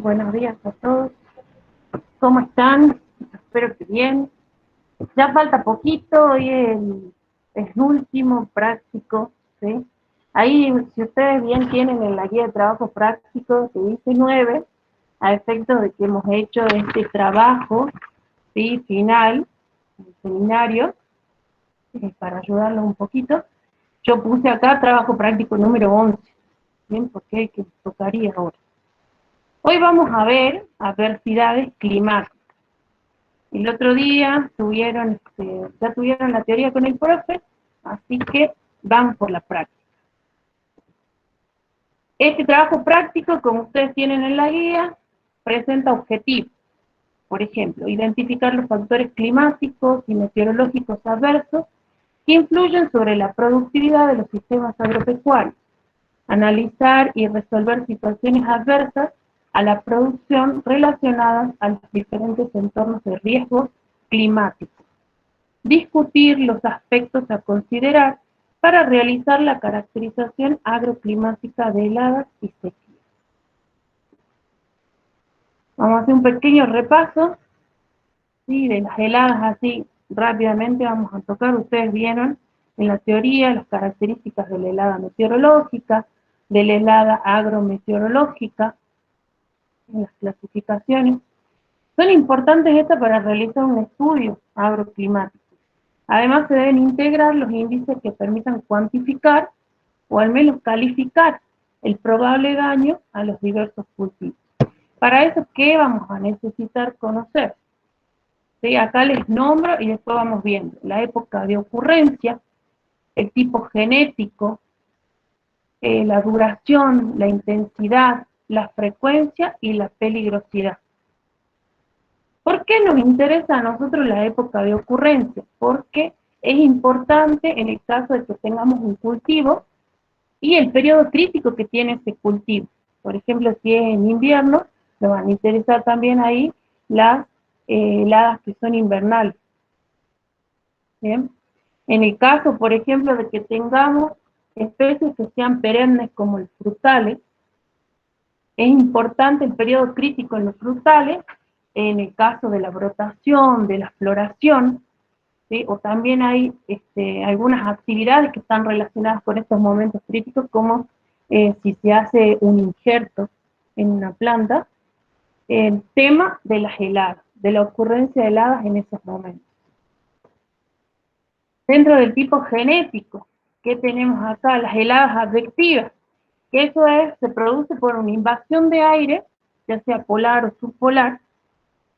Buenos días a todos. ¿Cómo están? Espero que bien. Ya falta poquito, hoy es el último práctico, ¿sí? Ahí, si ustedes bien tienen en la guía de trabajo práctico que dice 9, a efecto de que hemos hecho este trabajo, ¿sí? Final, el seminario, para ayudarlos un poquito, yo puse acá trabajo práctico número 11, ¿bien? Porque hay que tocaría ahora. Hoy vamos a ver adversidades climáticas. El otro día ya tuvieron la teoría con el profe, así que vamos por la práctica. Este trabajo práctico, como ustedes tienen en la guía, presenta objetivos. Por ejemplo, identificar los factores climáticos y meteorológicos adversos que influyen sobre la productividad de los sistemas agropecuarios. Analizar y resolver situaciones adversas a la producción relacionadas a los diferentes entornos de riesgo climático. Discutir los aspectos a considerar para realizar la caracterización agroclimática de heladas y sequías. Vamos a hacer un pequeño repaso, ¿sí? De las heladas, así rápidamente vamos a tocar. Ustedes vieron en la teoría las características de la helada meteorológica, de la helada agrometeorológica, en las clasificaciones. Son importantes estas para realizar un estudio agroclimático. Además, se deben integrar los índices que permitan cuantificar o al menos calificar el probable daño a los diversos cultivos. Para eso, ¿qué vamos a necesitar conocer? ¿Sí? Acá les nombro y después vamos viendo la época de ocurrencia, el tipo genético, la duración, la intensidad, la frecuencia y la peligrosidad. ¿Por qué nos interesa a nosotros la época de ocurrencia? Porque es importante en el caso de que tengamos un cultivo y el periodo crítico que tiene ese cultivo. Por ejemplo, si es en invierno, nos van a interesar también ahí las heladas que son invernales. ¿Bien? En el caso, por ejemplo, de que tengamos especies que sean perennes como los frutales, es importante el periodo crítico en los frutales, en el caso de la brotación, de la floración, ¿sí? O también hay algunas actividades que están relacionadas con estos momentos críticos, como si se hace un injerto en una planta, el tema de las heladas, de la ocurrencia de heladas en esos momentos. Dentro del tipo genético, ¿qué tenemos acá? Las heladas advectivas, que eso se produce por una invasión de aire, ya sea polar o subpolar,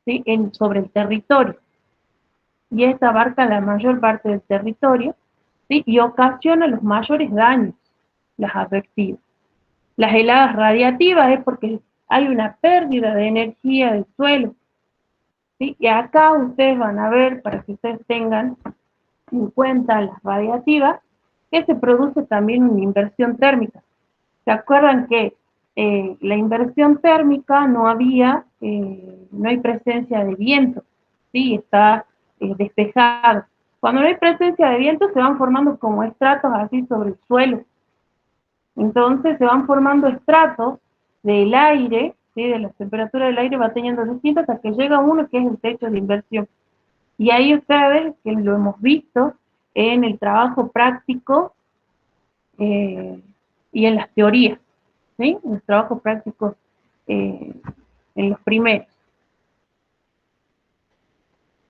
¿sí? Sobre el territorio. Y esta abarca la mayor parte del territorio, ¿sí? Y ocasiona los mayores daños, las advertidas. Las heladas radiativas es porque hay una pérdida de energía del suelo, ¿sí? Y acá ustedes van a ver, para que ustedes tengan en cuenta las radiativas, que se produce también una inversión térmica. ¿Se acuerdan que la inversión térmica no hay presencia de viento, ¿sí? Está despejado. Cuando no hay presencia de viento se van formando como estratos así sobre el suelo. Entonces se van formando estratos del aire, ¿sí? De la temperatura del aire va teniendo distintas hasta que llega uno que es el techo de inversión. Y ahí ustedes, que lo hemos visto en el trabajo práctico y en las teorías, ¿sí? En los trabajos prácticos en los primeros.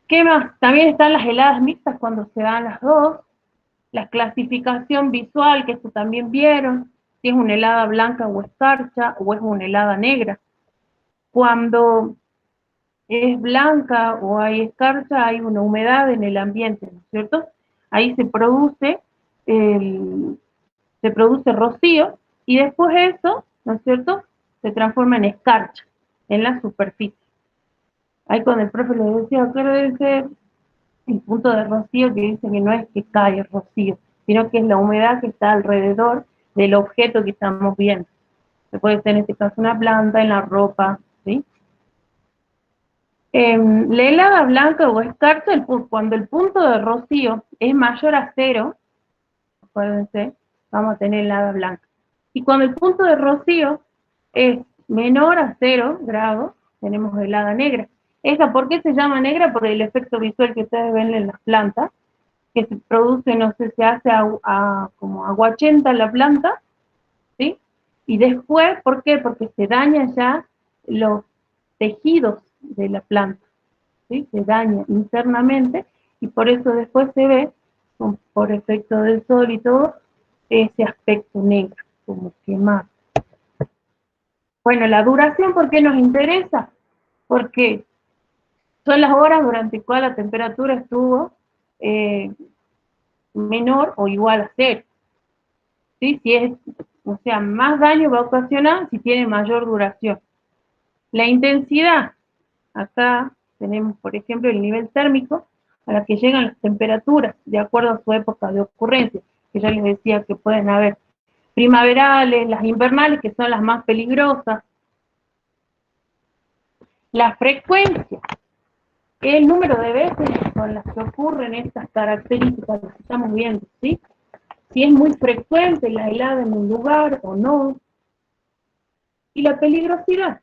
¿Qué más? También están las heladas mixtas cuando se dan las dos, la clasificación visual, que esto también vieron, si es una helada blanca o escarcha, o es una helada negra. Cuando es blanca o hay escarcha, hay una humedad en el ambiente, ¿no es cierto? Ahí se produce rocío, y después eso, ¿no es cierto?, se transforma en escarcha, en la superficie. Ahí cuando el profe le decía, ¿qué debe ser el punto de rocío? Que dice que no es que cae el rocío, sino que es la humedad que está alrededor del objeto que estamos viendo. Se puede ser en este caso una planta, en la ropa, ¿sí? La helada blanca o escarcha, cuando el punto de rocío es mayor a 0, acuérdense, vamos a tener helada blanca. Y cuando el punto de rocío es menor a 0 grados, tenemos helada negra. ¿Esa por qué se llama negra? Por el efecto visual que ustedes ven en las plantas, que se produce, no sé, se hace como aguachenta la planta, ¿sí? Y después, ¿por qué? Porque se dañan ya los tejidos de la planta, ¿sí? Se daña internamente y por eso después se ve, por efecto del sol y todo, ese aspecto negro, como quemado. Bueno, la duración, ¿por qué nos interesa? Porque son las horas durante las cuales la temperatura estuvo eh, menor o igual a 0. ¿Sí? Si es, o sea, más daño va a ocasionar si tiene mayor duración. La intensidad, acá tenemos, por ejemplo, el nivel térmico a la que llegan las temperaturas, de acuerdo a su época de ocurrencia, que ya les decía que pueden haber primaverales, las invernales, que son las más peligrosas. La frecuencia, el número de veces con las que ocurren estas características que estamos viendo, ¿sí? Si es muy frecuente la helada en un lugar o no. Y la peligrosidad,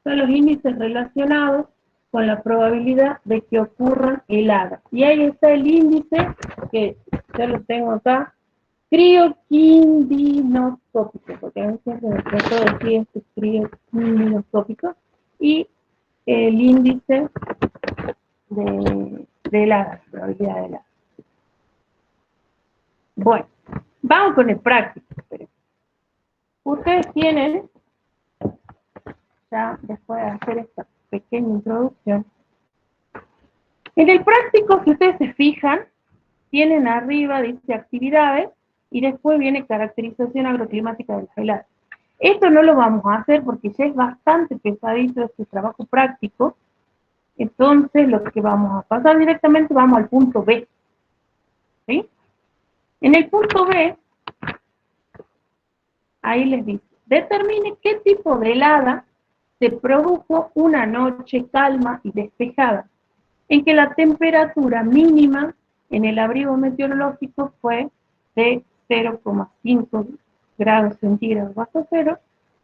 son los índices relacionados con la probabilidad de que ocurran heladas. Y ahí está el índice, que ya lo tengo acá, crioquindinoscópico, porque a veces se me trató de decir este crioquindinoscópico, y el índice de heladas, probabilidad de heladas. Bueno, vamos con el práctico. Ustedes tienen, ya después de hacer esta pequeña introducción, en el práctico, si ustedes se fijan, tienen arriba, dice actividades, y después viene caracterización agroclimática de las heladas. Esto no lo vamos a hacer porque ya es bastante pesadito este trabajo práctico, entonces lo que vamos a pasar directamente, vamos al punto B. ¿Sí? En el punto B, ahí les dice, determine qué tipo de helada se produjo una noche calma y despejada, en que la temperatura mínima en el abrigo meteorológico fue de 0,5 grados centígrados bajo cero,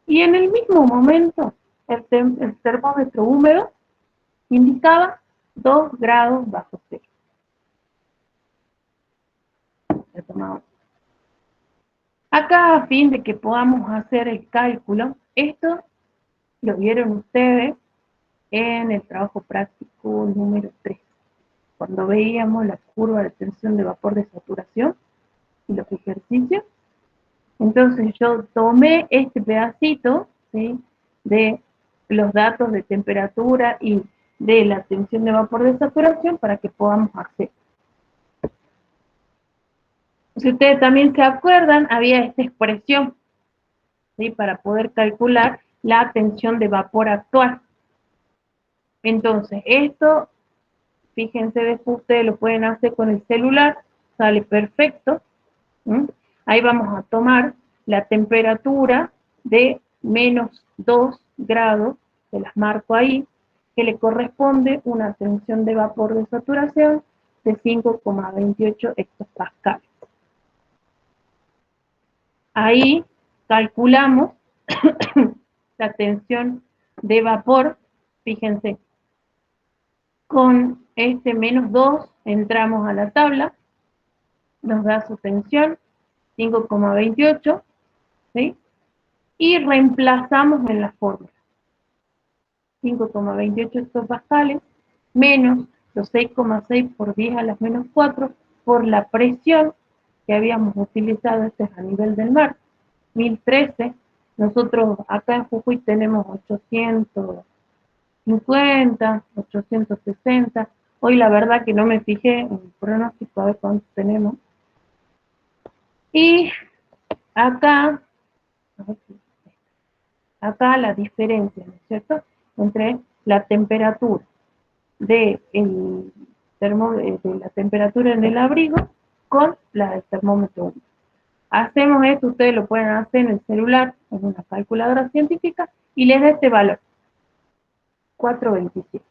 y en el mismo momento el termómetro húmedo indicaba 2 grados bajo cero. Acá, a fin de que podamos hacer el cálculo, esto lo vieron ustedes en el trabajo práctico número 3, cuando veíamos la curva de tensión de vapor de saturación y los ejercicios. Entonces yo tomé este pedacito, ¿sí?, de los datos de temperatura y de la tensión de vapor de saturación para que podamos hacer. Si ustedes también se acuerdan, había esta expresión, ¿sí?, para poder calcular la tensión de vapor actual. Entonces, esto, fíjense, después ustedes lo pueden hacer con el celular, sale perfecto. ¿Mm? Ahí vamos a tomar la temperatura de menos 2 grados, que las marco ahí, que le corresponde una tensión de vapor de saturación de 5,28 hectopascales. Ahí calculamos la tensión de vapor, fíjense, con este menos 2 entramos a la tabla, nos da su tensión, 5,28, ¿sí? Y reemplazamos en la fórmula. 5,28 hectopascales menos los 6,6 por 10 a las menos 4 por la presión que habíamos utilizado, este es a nivel del mar, 1013. Nosotros acá en Jujuy tenemos 850, 860. Hoy la verdad que no me fijé en el pronóstico a ver cuánto tenemos. Y acá, la diferencia, ¿no es cierto?, entre la temperatura de la temperatura en el abrigo con la del termómetro húmedo. Hacemos esto, ustedes lo pueden hacer en el celular, en una calculadora científica, y les da este valor, 427.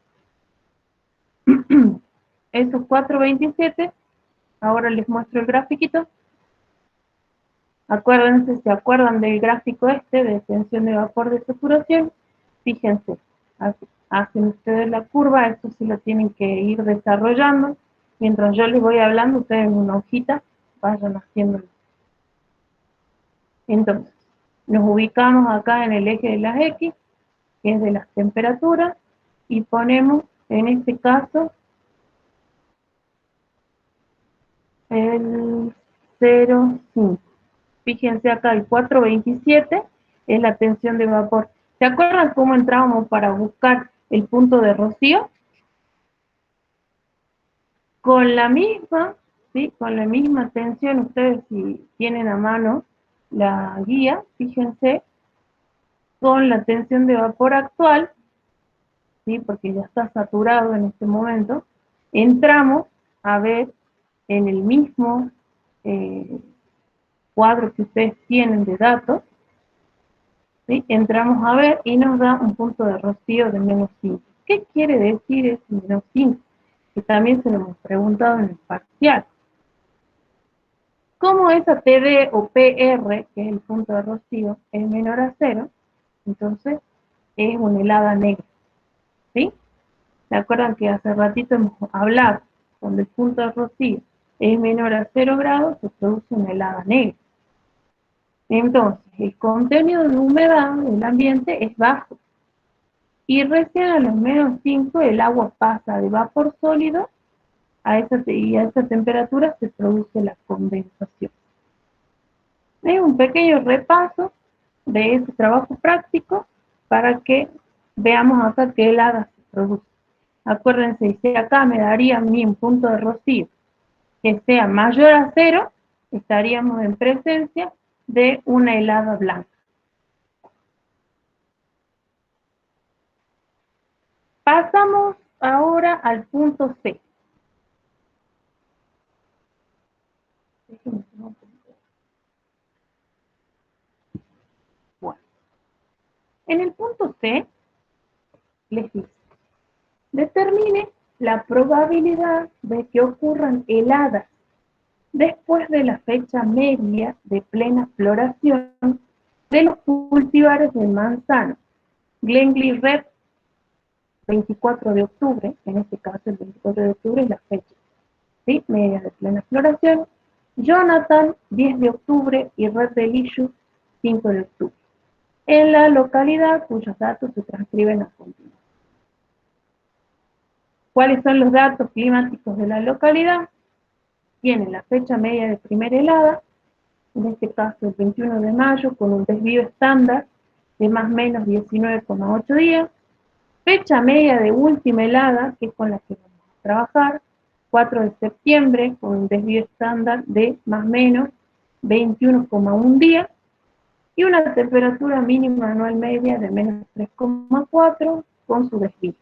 Esos 427, ahora les muestro el grafiquito. Acuérdense, ¿se acuerdan del gráfico este de tensión de vapor de saturación? Fíjense, hacen ustedes la curva, esto sí lo tienen que ir desarrollando. Mientras yo les voy hablando, ustedes en una hojita vayan haciéndolo. Entonces, nos ubicamos acá en el eje de las X, que es de las temperaturas, y ponemos, en este caso, el 0,5. Fíjense acá, el 427 es la tensión de vapor. ¿Se acuerdan cómo entrábamos para buscar el punto de rocío? Con la misma, ¿sí? Con la misma tensión, ustedes si tienen a mano la guía, fíjense, con la tensión de vapor actual, ¿sí? Porque ya está saturado en este momento, entramos a ver en el mismo cuadro que ustedes tienen de datos, ¿sí? Entramos a ver y nos da un punto de rocío de menos 5. ¿Qué quiere decir ese menos 5? Que también se lo hemos preguntado en el parcial. Como esa TD o PR, que es el punto de rocío, es menor a 0, entonces es una helada negra, ¿sí? ¿Se acuerdan que hace ratito hemos hablado? Cuando el punto de rocío es menor a 0 grados, se produce una helada negra. Entonces, el contenido de humedad del ambiente es bajo. Y recién a los menos 5 el agua pasa de vapor sólido y a esa temperatura se produce la condensación. Es un pequeño repaso de ese trabajo práctico para que veamos acá qué helada se produce. Acuérdense, si acá me daría a mí un punto de rocío que sea mayor a 0, estaríamos en presencia de una helada blanca. Pasamos ahora al punto C. Bueno, en el punto C les dice, determine la probabilidad de que ocurran heladas después de la fecha media de plena floración de los cultivares de manzano. Glengley Red, 24 de octubre, en este caso el 24 de octubre es la fecha, ¿sí? Media de plena floración. Jonathan, 10 de octubre y Red Delicious, 5 de octubre. En la localidad cuyos datos se transcriben a continuación. ¿Cuáles son los datos climáticos de la localidad? Tienen la fecha media de primera helada, en este caso el 21 de mayo, con un desvío estándar de más o menos 19,8 días. Fecha media de última helada, que es con la que vamos a trabajar, 4 de septiembre, con un desvío estándar de más o menos 21,1 días. Y una temperatura mínima anual media de menos 3,4 con su desvío.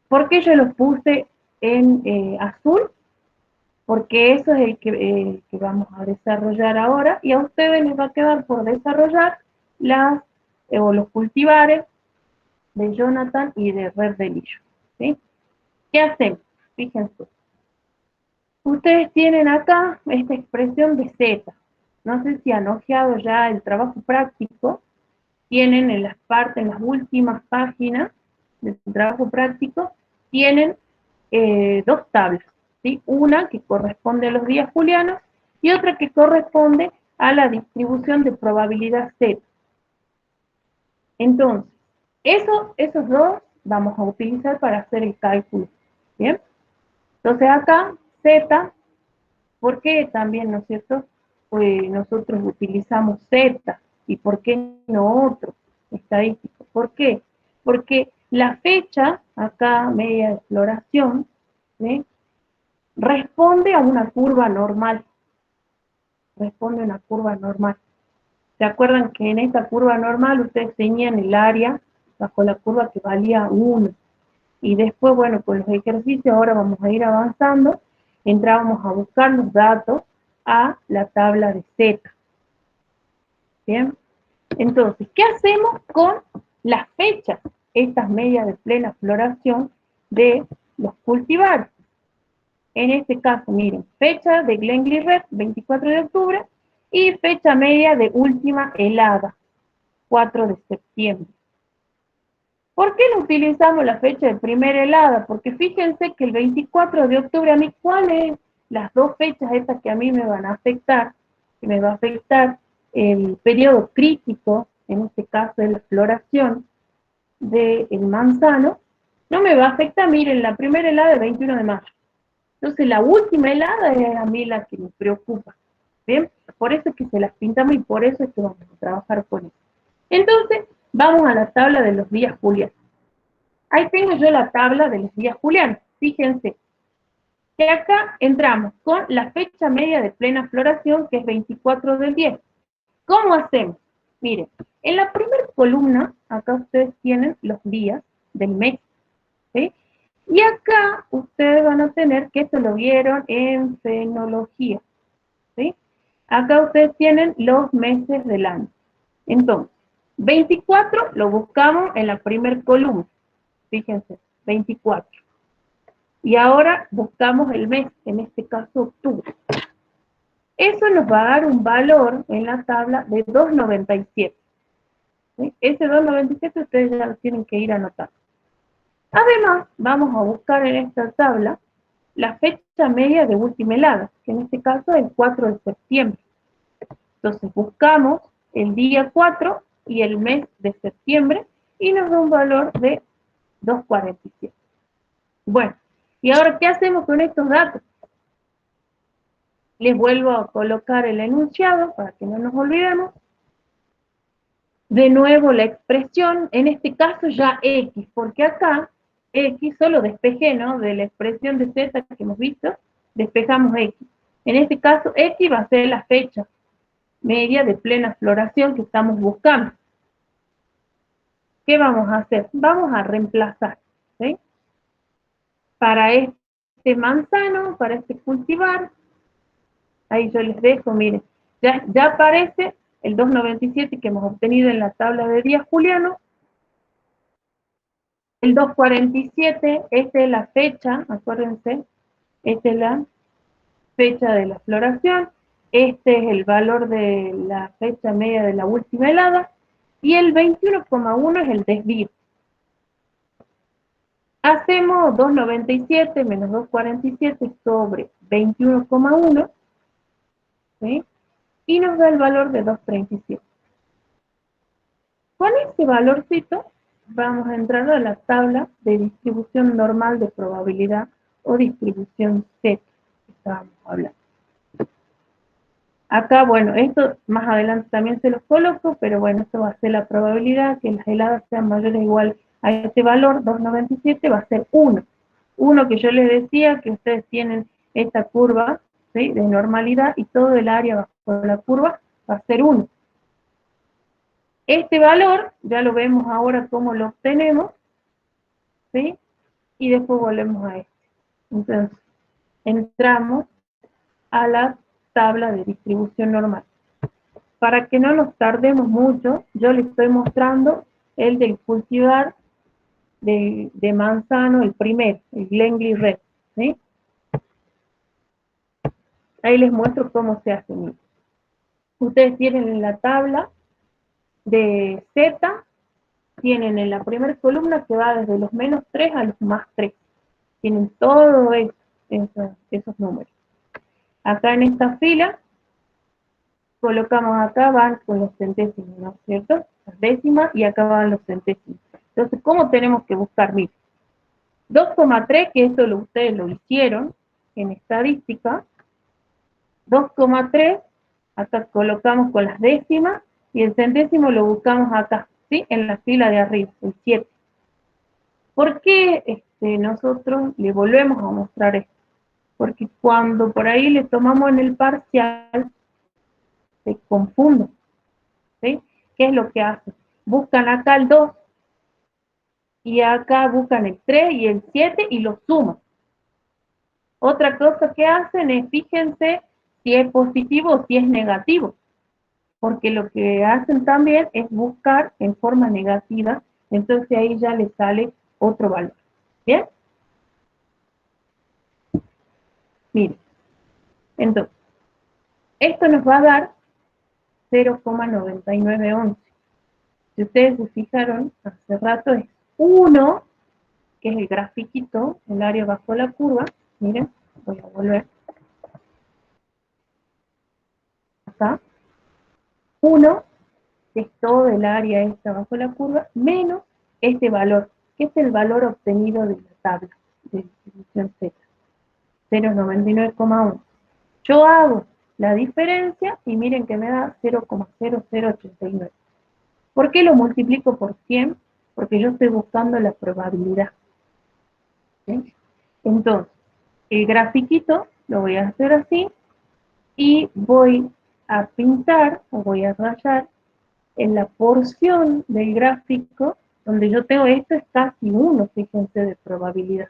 ¿Por qué yo los puse en azul? Porque eso es el que vamos a desarrollar ahora y a ustedes les va a quedar por desarrollar los cultivares de Jonathan y de Red Delicious, ¿sí? ¿Qué hacemos? Fíjense. Ustedes tienen acá esta expresión de Z. No sé si han ojeado ya el trabajo práctico. Tienen en las últimas páginas del trabajo práctico, tienen dos tablas, ¿sí? Una que corresponde a los días julianos y otra que corresponde a la distribución de probabilidad Z. Entonces, esos dos vamos a utilizar para hacer el cálculo, ¿bien? Entonces acá, Z, ¿por qué también, no es cierto? Pues nosotros utilizamos Z, ¿y por qué no otro estadístico? ¿Por qué? Porque la fecha, acá, media de floración, ¿sí? Responde a una curva normal. Responde a una curva normal. ¿Se acuerdan que en esta curva normal ustedes tenían el área bajo la curva que valía 1? Y después, bueno, con los ejercicios ahora vamos a ir avanzando, entrábamos a buscar los datos a la tabla de Z. ¿Bien? Entonces, ¿qué hacemos con las fechas? Estas medias de plena floración de los cultivares. En este caso, miren, fecha de Glengley Red, 24 de octubre, y fecha media de última helada, 4 de septiembre. ¿Por qué no utilizamos la fecha de primera helada? Porque fíjense que el 24 de octubre, a mí, ¿cuáles las dos fechas estas que a mí me van a afectar? Que me va a afectar el periodo crítico, en este caso de la floración del manzano, no me va a afectar, miren, la primera helada es el 21 de mayo. Entonces la última helada es a mí la que me preocupa. ¿Bien? Por eso es que se las pintamos y por eso es que vamos a trabajar con eso. Entonces, vamos a la tabla de los días julianos. Ahí tengo yo la tabla de los días julianos. Fíjense que acá entramos con la fecha media de plena floración, que es 24 del 10. ¿Cómo hacemos? Miren, en la primera columna, acá ustedes tienen los días del mes, ¿sí? Y acá ustedes van a tener, que esto lo vieron en fenología, ¿sí? Acá ustedes tienen los meses del año. Entonces, 24 lo buscamos en la primera columna. Fíjense, 24. Y ahora buscamos el mes, en este caso octubre. Eso nos va a dar un valor en la tabla de 2,97. ¿Sí? Ese 2,97 ustedes ya lo tienen que ir anotando. Además, vamos a buscar en esta tabla la fecha media de última helada, que en este caso es el 4 de septiembre. Entonces buscamos el día 4 y el mes de septiembre y nos da un valor de 2,47. Bueno, ¿y ahora qué hacemos con estos datos? Les vuelvo a colocar el enunciado para que no nos olvidemos. De nuevo la expresión, en este caso ya X, porque acá X solo despejé, ¿no? De la expresión de Z que hemos visto, despejamos X. En este caso X va a ser la fecha media de plena floración que estamos buscando. ¿Qué vamos a hacer? Vamos a reemplazar, ¿sí? Para este manzano, para este cultivar, ahí yo les dejo, miren, ya aparece el 2,97 que hemos obtenido en la tabla de días juliano. El 2,47, esta es la fecha, acuérdense, esta es la fecha de la floración, este es el valor de la fecha media de la última helada, y el 21,1 es el desvío. Hacemos 2,97 menos 2,47 sobre 21,1, ¿sí? Y nos da el valor de 2,37. Con este valorcito vamos a entrar a la tabla de distribución normal de probabilidad o distribución Z que estábamos hablando. Acá, bueno, esto más adelante también se los coloco, pero bueno, esto va a ser la probabilidad que las heladas sean mayores o igual a este valor, 2,97, va a ser 1. 1 que yo les decía que ustedes tienen esta curva, ¿sí?, de normalidad y todo el área bajo la curva va a ser 1. Este valor, ya lo vemos ahora cómo lo obtenemos, ¿sí? Y después volvemos a este. Entonces, entramos a la tabla de distribución normal. Para que no nos tardemos mucho, yo les estoy mostrando el del cultivar de manzano, el primero, el Glengley Red, ¿sí? Ahí les muestro cómo se hace. Ustedes tienen en la tabla de Z, tienen en la primera columna que va desde los -3 a los +3. Tienen todos esos números. Acá en esta fila, colocamos acá, van con los centésimos, ¿no es cierto? Las décimas y acá van los centésimos. Entonces, ¿cómo tenemos que buscar? Miren, 2,3, que esto ustedes lo hicieron en estadística, 2,3, acá colocamos con las décimas, y el centésimo lo buscamos acá, ¿sí? En la fila de arriba, el 7. ¿Por qué nosotros le volvemos a mostrar esto? Porque cuando por ahí le tomamos en el parcial, se confunden, ¿sí? ¿Qué es lo que hacen? Buscan acá el 2, y acá buscan el 3 y el 7 y los suman. Otra cosa que hacen es, fíjense si es positivo o si es negativo, porque lo que hacen también es buscar en forma negativa, entonces ahí ya les sale otro valor. ¿Bien? Miren, entonces, esto nos va a dar 0,9911. Si ustedes se fijaron, hace rato es 1, que es el grafiquito, el área bajo la curva. Miren, voy a volver. Acá. 1, que es todo el área esta bajo la curva, menos este valor, que es el valor obtenido de la tabla de distribución Z, 0,99,1. Yo hago la diferencia y miren que me da 0,0089. ¿Por qué lo multiplico por 100? Porque yo estoy buscando la probabilidad. ¿Sí? Entonces, el grafiquito lo voy a hacer así y voy a pintar o voy a rayar en la porción del gráfico donde yo tengo esto es casi 1, fíjense, de probabilidad.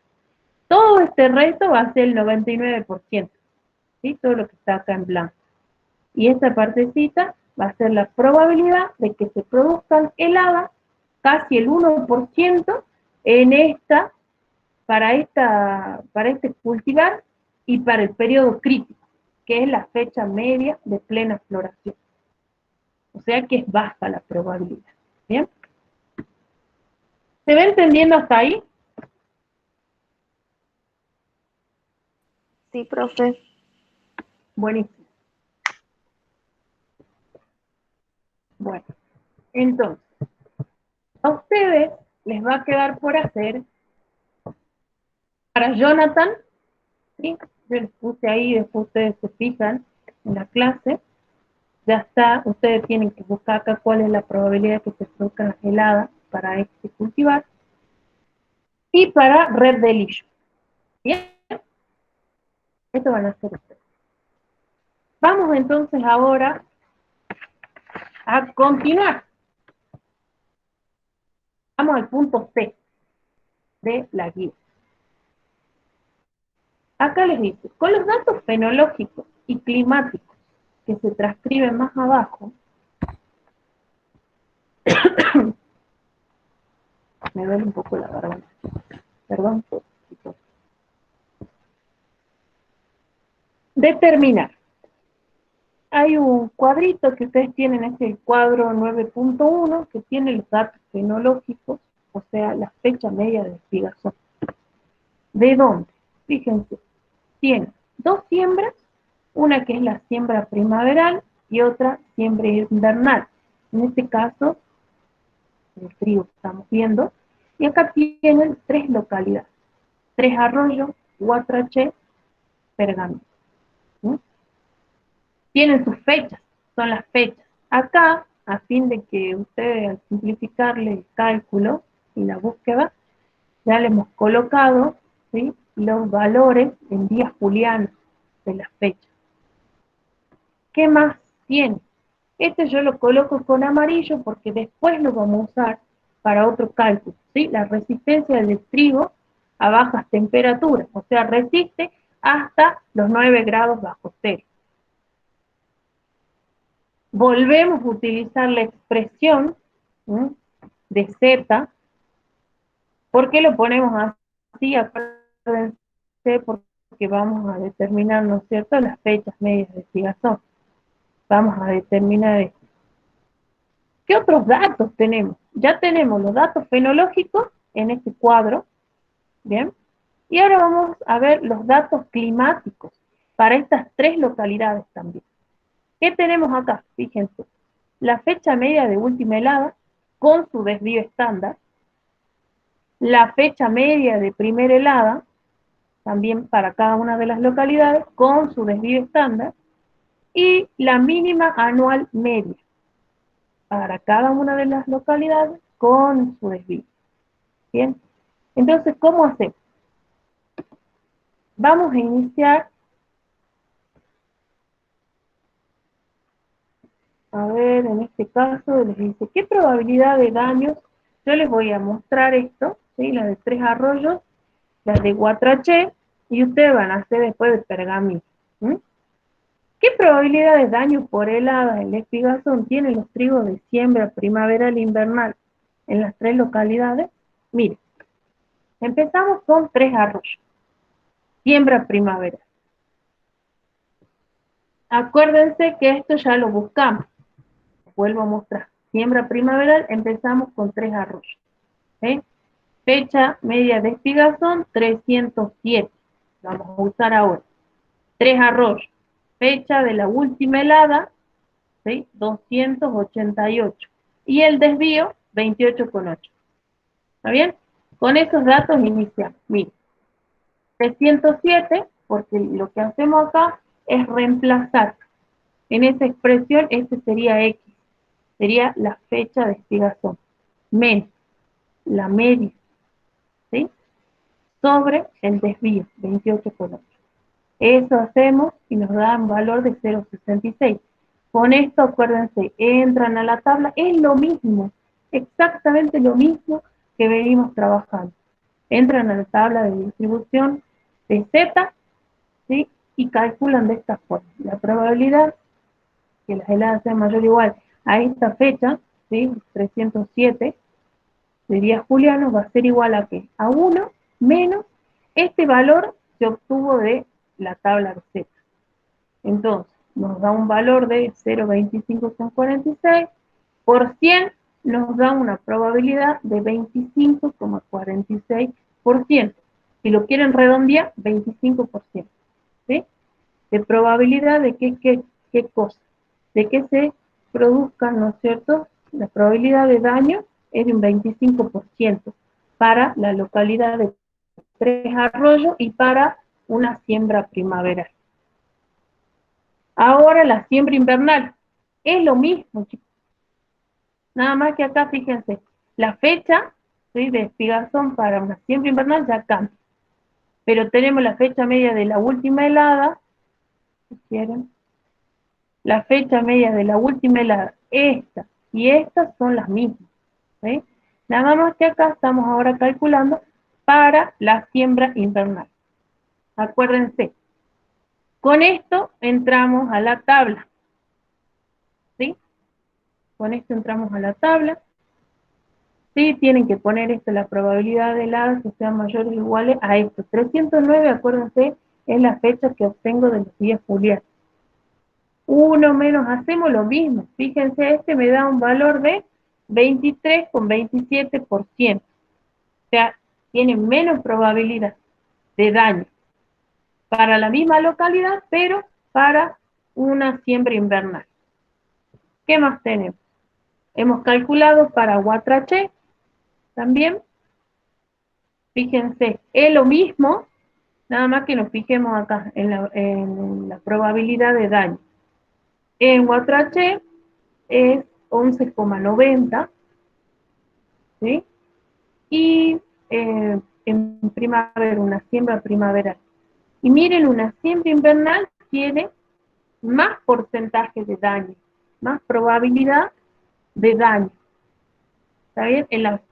Todo este resto va a ser el 99%, ¿sí? Todo lo que está acá en blanco. Y esta partecita va a ser la probabilidad de que se produzcan heladas, casi el 1% en para este cultivar y para el periodo crítico, que es la fecha media de plena floración. O sea que es baja la probabilidad. ¿Bien? ¿Se va entendiendo hasta ahí? Sí, profe. Buenísimo. Bueno, entonces, a ustedes les va a quedar por hacer, para Jonathan, ¿sí? Yo les puse ahí, después ustedes se fijan en la clase, ya está, ustedes tienen que buscar acá cuál es la probabilidad de que se produzcan las heladas para este cultivar, y para Red Delicious. ¿Bien? Esto van a hacer ustedes. Vamos entonces ahora a continuar. Vamos al punto C de la guía. Acá les dice, con los datos fenológicos y climáticos que se transcriben más abajo, me duele un poco la garganta, perdón por esto. Determinar. Hay un cuadrito que ustedes tienen, es el cuadro 9.1, que tiene los datos fenológicos, o sea, la fecha media de espigación. ¿De dónde? Fíjense, tiene dos siembras, una que es la siembra primaveral y otra siembra invernal. En este caso, el trigo que estamos viendo, y acá tienen 3 localidades, 3 Arroyos, Guatraché, Pergamino. ¿Sí? Tienen sus fechas, son las fechas. Acá, a fin de que ustedes, al simplificarle el cálculo y la búsqueda, ya le hemos colocado, ¿sí?, los valores en días julianos de las fechas. ¿Qué más tiene? Este yo lo coloco con amarillo porque después lo vamos a usar para otro cálculo, ¿sí? La resistencia del trigo a bajas temperaturas, o sea, resiste hasta los 9 grados bajo cero. Volvemos a utilizar la expresión, ¿sí?, de Z. ¿Por qué lo ponemos así? Acuérdense, porque vamos a determinar, ¿no es cierto?, las fechas medias de espigación. Vamos a determinar esto. ¿Qué otros datos tenemos? Ya tenemos los datos fenológicos en este cuadro, ¿bien? Y ahora vamos a ver los datos climáticos para estas 3 localidades también. ¿Qué tenemos acá? Fíjense, la fecha media de última helada con su desvío estándar, la fecha media de primera helada, también para cada una de las localidades, con su desvío estándar, y la mínima anual media para cada una de las localidades con su desvío. Bien, entonces, ¿cómo hacemos? Vamos a iniciar, a ver, en este caso les dice, ¿qué probabilidad de daños? Yo les voy a mostrar esto, ¿sí?, la de 3 Arroyos, la de Guatraché, y ustedes van a hacer después de Pergamino. ¿Mm? ¿Qué probabilidad de daño por heladas en la espigazón tienen los trigos de siembra primaveral e invernal en las 3 localidades? Miren, empezamos con 3 Arroyos, siembra primaveral. Acuérdense que esto ya lo buscamos. vuelvo a mostrar. Siembra primaveral, empezamos con 3 arroyos. ¿Sí? Fecha media de espigazón, 307. Vamos a usar ahora. 3 arroyos. Fecha de la última helada, ¿sí? 288. Y el desvío, 28,8. ¿Está bien? Con esos datos iniciamos. Miren, 307, porque lo que hacemos acá es reemplazar. En esa expresión, este sería X. Sería la fecha de espigazón. Menos la media, ¿sí? Sobre el desvío, 28,8. Eso hacemos y nos da un valor de 0,66. Con esto, acuérdense, entran a la tabla, es lo mismo, exactamente lo mismo que venimos trabajando. Entran a la tabla de distribución de Z, ¿sí? Y calculan de esta forma. La probabilidad que las heladas sean mayor o igual a esta fecha, ¿sí? 307, de días julianos va a ser igual a ¿qué? A 1 menos este valor que obtuvo de la tabla de Z. Entonces, nos da un valor de 0,2546, por 100 nos da una probabilidad de 25,46%. Si lo quieren redondear, 25%. ¿Sí? De probabilidad de qué cosa, de que se produzcan, ¿no es cierto? La probabilidad de daño es de un 25% para la localidad de Tres Arroyos y para una siembra primaveral. Ahora la siembra invernal. Es lo mismo, chicos. Nada más que acá, fíjense, la fecha, ¿sí?, de espigazón para una siembra invernal ya cambia. Pero tenemos la fecha media de la última helada, si quieren. La fecha media de la última helada, esta y estas son las mismas. ¿Sí? Nada más que acá estamos ahora calculando para la siembra invernal. Acuérdense, con esto entramos a la tabla. ¿Sí? Con esto entramos a la tabla. Sí, tienen que poner esto, la probabilidad de heladas que sean mayores o iguales a esto. 309, acuérdense, es la fecha que obtengo de los días julianos. 1 menos, hacemos lo mismo. Fíjense, este me da un valor de 23,27%. O sea, tiene menos probabilidad de daño para la misma localidad, pero para una siembra invernal. ¿Qué más tenemos? Hemos calculado para Guatraché también. Fíjense, es lo mismo, nada más que nos fijemos acá en la probabilidad de daño. En Guatraché es 11,90, ¿sí? Y en primavera, una siembra primaveral. Y miren, una siembra invernal tiene más porcentaje de daño, más probabilidad de daño. ¿Está bien?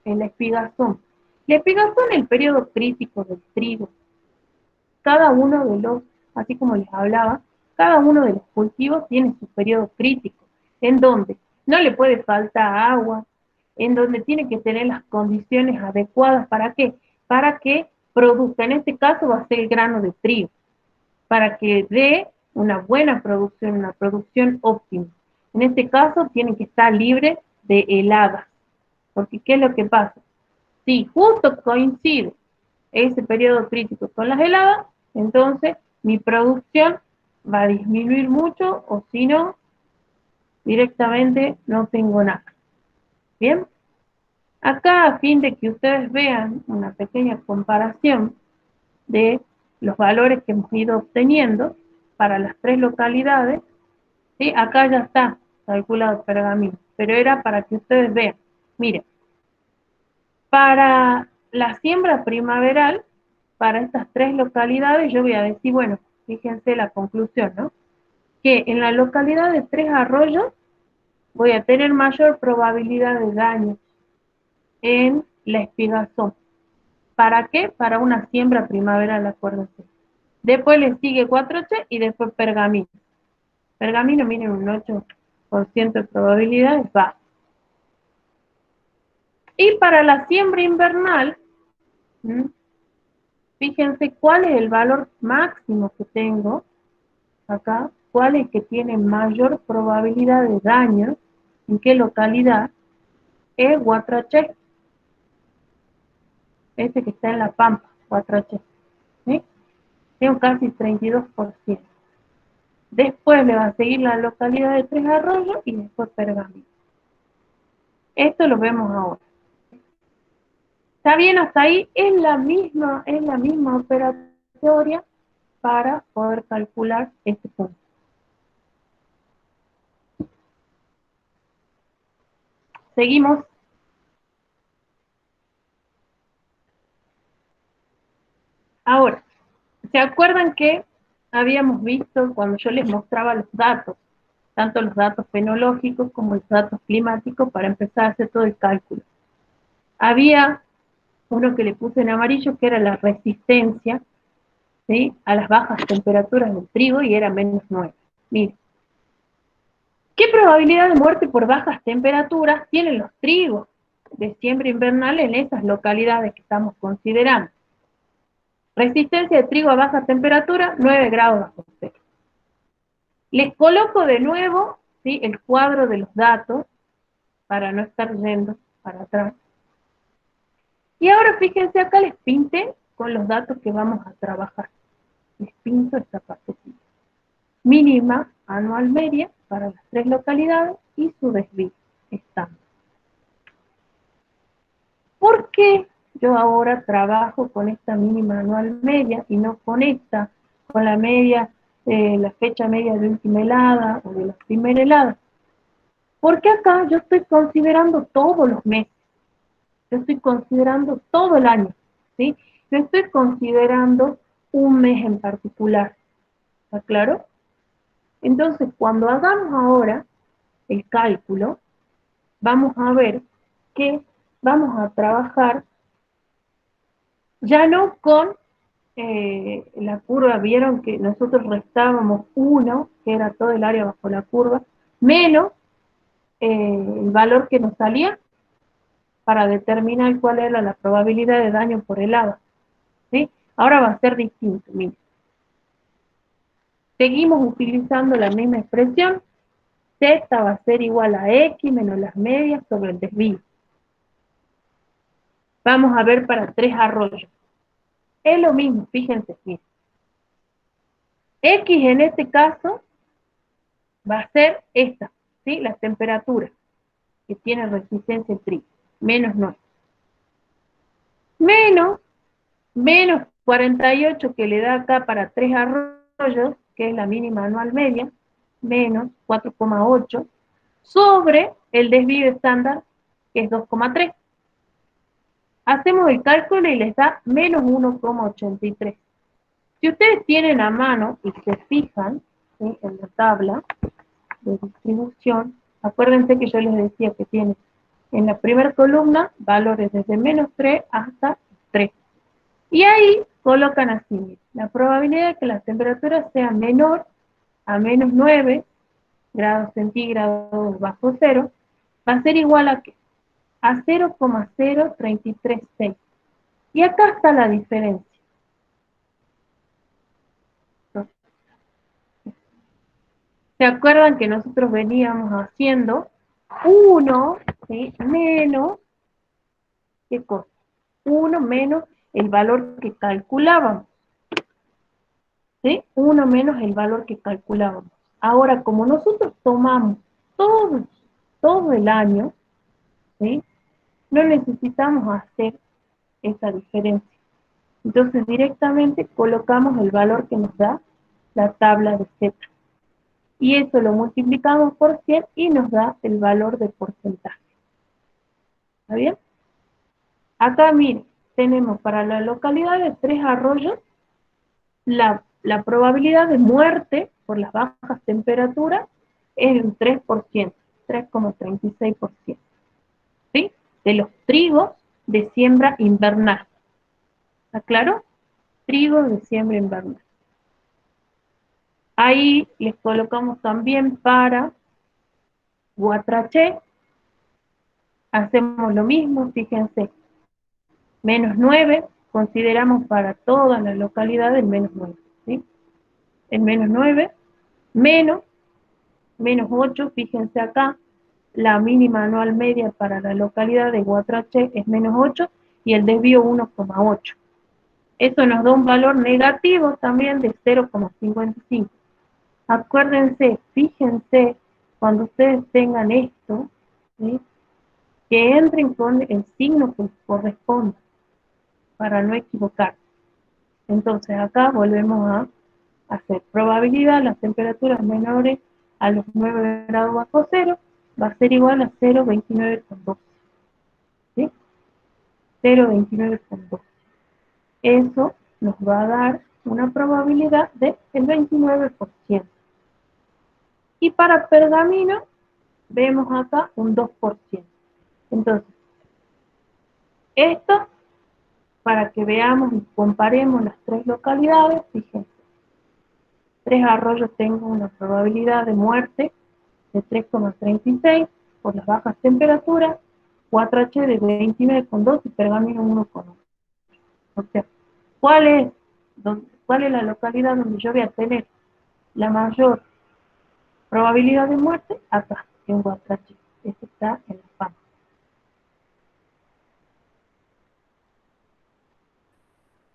En la espigazón. La espigazón es el periodo crítico del trigo. Cada uno de los, así como les hablaba, cada uno de los cultivos tiene su periodo crítico, en donde no le puede faltar agua, en donde tiene que tener las condiciones adecuadas. ¿Para qué? Para que produzca, en este caso va a ser el grano de trigo, para que dé una buena producción, una producción óptima. En este caso tiene que estar libre de heladas, porque ¿qué es lo que pasa? Si justo coincide ese periodo crítico con las heladas, entonces mi producción va a disminuir mucho, o si no, directamente no tengo nada. ¿Bien? Acá, a fin de que ustedes vean una pequeña comparación de los valores que hemos ido obteniendo para las 3 localidades, ¿sí? Acá ya está calculado el pergamino, pero era para que ustedes vean. Miren, para la siembra primaveral, para estas 3 localidades, yo voy a decir, bueno, fíjense la conclusión, ¿no? Que en la localidad de Tres Arroyos voy a tener mayor probabilidad de daño en la espigazón. ¿Para qué? Para una siembra primaveral, acuérdense. Después le sigue Guatraché y después Pergamino. Pergamino, miren, un 8% de probabilidades baja. Y para la siembra invernal, fíjense cuál es el valor máximo que tengo acá, cuál es que tiene mayor probabilidad de daño, ¿En qué localidad? Es Guatraché, este que está en La Pampa, Guatraché. ¿Sí? Tiene un casi 32%. Después le va a seguir la localidad de Tres Arroyos y después Pergamino. Esto lo vemos ahora. ¿Está bien hasta ahí? Es la misma operatoria para poder calcular este punto. Seguimos. Ahora, ¿se acuerdan que habíamos visto cuando yo les mostraba los datos, tanto los datos fenológicos como los datos climáticos, para empezar a hacer todo el cálculo? Había uno que le puse en amarillo, que era la resistencia, ¿sí?, a las bajas temperaturas del trigo, y era -9. Miren, ¿qué probabilidad de muerte por bajas temperaturas tienen los trigos de siembra invernal en esas localidades que estamos considerando? Resistencia de trigo a baja temperatura, 9 grados bajo cero. Les coloco de nuevo, ¿sí?, el cuadro de los datos para no estar yendo para atrás. Y ahora fíjense, acá les pinté con los datos que vamos a trabajar. Les pinto esta partecita. Mínima anual media para las 3 localidades y su desvío estándar. ¿Por qué yo ahora trabajo con esta mínima anual media y no con esta, con la media, la fecha media de última helada o de la primera helada? Porque acá yo estoy considerando todos los meses, yo estoy considerando todo el año, ¿sí? Yo estoy considerando un mes en particular, ¿está claro? Entonces, cuando hagamos ahora el cálculo, vamos a ver que vamos a trabajar ya no con la curva. Vieron que nosotros restábamos 1, que era todo el área bajo la curva, menos el valor que nos salía para determinar cuál era la probabilidad de daño por helada, ¿sí? Ahora va a ser distinto, miren. Seguimos utilizando la misma expresión, Z va a ser igual a X menos las medias sobre el desvío. Vamos a ver para Tres Arroyos. Es lo mismo, fíjense, miren. X en este caso va a ser esta, ¿sí?, la temperatura que tiene resistencia el trigo, -9. Menos 48 que le da acá para Tres Arroyos, que es la mínima anual media, menos 4,8, sobre el desvío estándar, que es 2,3. Hacemos el cálculo y les da menos 1,83. Si ustedes tienen a mano y se fijan, ¿sí?, en la tabla de distribución, acuérdense que yo les decía que tiene en la primera columna valores desde -3 hasta 3. Y ahí colocan así: la probabilidad de que la temperatura sea menor a -9 grados centígrados bajo cero va a ser igual a ¿qué? A 0,0336. Y acá está la diferencia. ¿Se acuerdan que nosotros veníamos haciendo 1, ¿sí?, menos, ¿qué cosa? 1 menos el valor que calculábamos, ¿sí? 1 menos el valor que calculábamos. Ahora, como nosotros tomamos todo el año, ¿sí?, no necesitamos hacer esa diferencia. Entonces, directamente colocamos el valor que nos da la tabla de Z. Y eso lo multiplicamos por 100 y nos da el valor de porcentaje. ¿Está bien? Acá, miren, tenemos para la localidad de Tres Arroyos la probabilidad de muerte por las bajas temperaturas es un 3%, 3,36%. ¿Sí? De los trigos de siembra invernal. ¿Está claro? Trigos de siembra invernal. Ahí les colocamos también para Guatraché. Hacemos lo mismo, fíjense. -9, consideramos para todas las localidades el -9. ¿Sí? El -9, menos -8, fíjense acá, la mínima anual media para la localidad de Guatrache es -8 y el desvío 1,8. Eso nos da un valor negativo también de 0,55. Acuérdense, fíjense, cuando ustedes tengan esto, ¿sí?, que entren con el signo que corresponda para no equivocar. Entonces acá volvemos a hacer probabilidad, las temperaturas menores a los 9 grados bajo cero va a ser igual a 0,29,2. ¿Sí? 0,29,2. Eso nos va a dar una probabilidad del 29%. Y para pergamino vemos acá un 2%. Entonces, esto, para que veamos y comparemos las tres localidades, fíjense, Tres Arroyos tengo una probabilidad de muerte de 3,36 por las bajas temperaturas, 4H de 29,2 y Pergamino 1,1. O sea, ¿cuál es la localidad donde yo voy a tener la mayor probabilidad de muerte? Acá, en Guatrache. Esto está en La Pampa.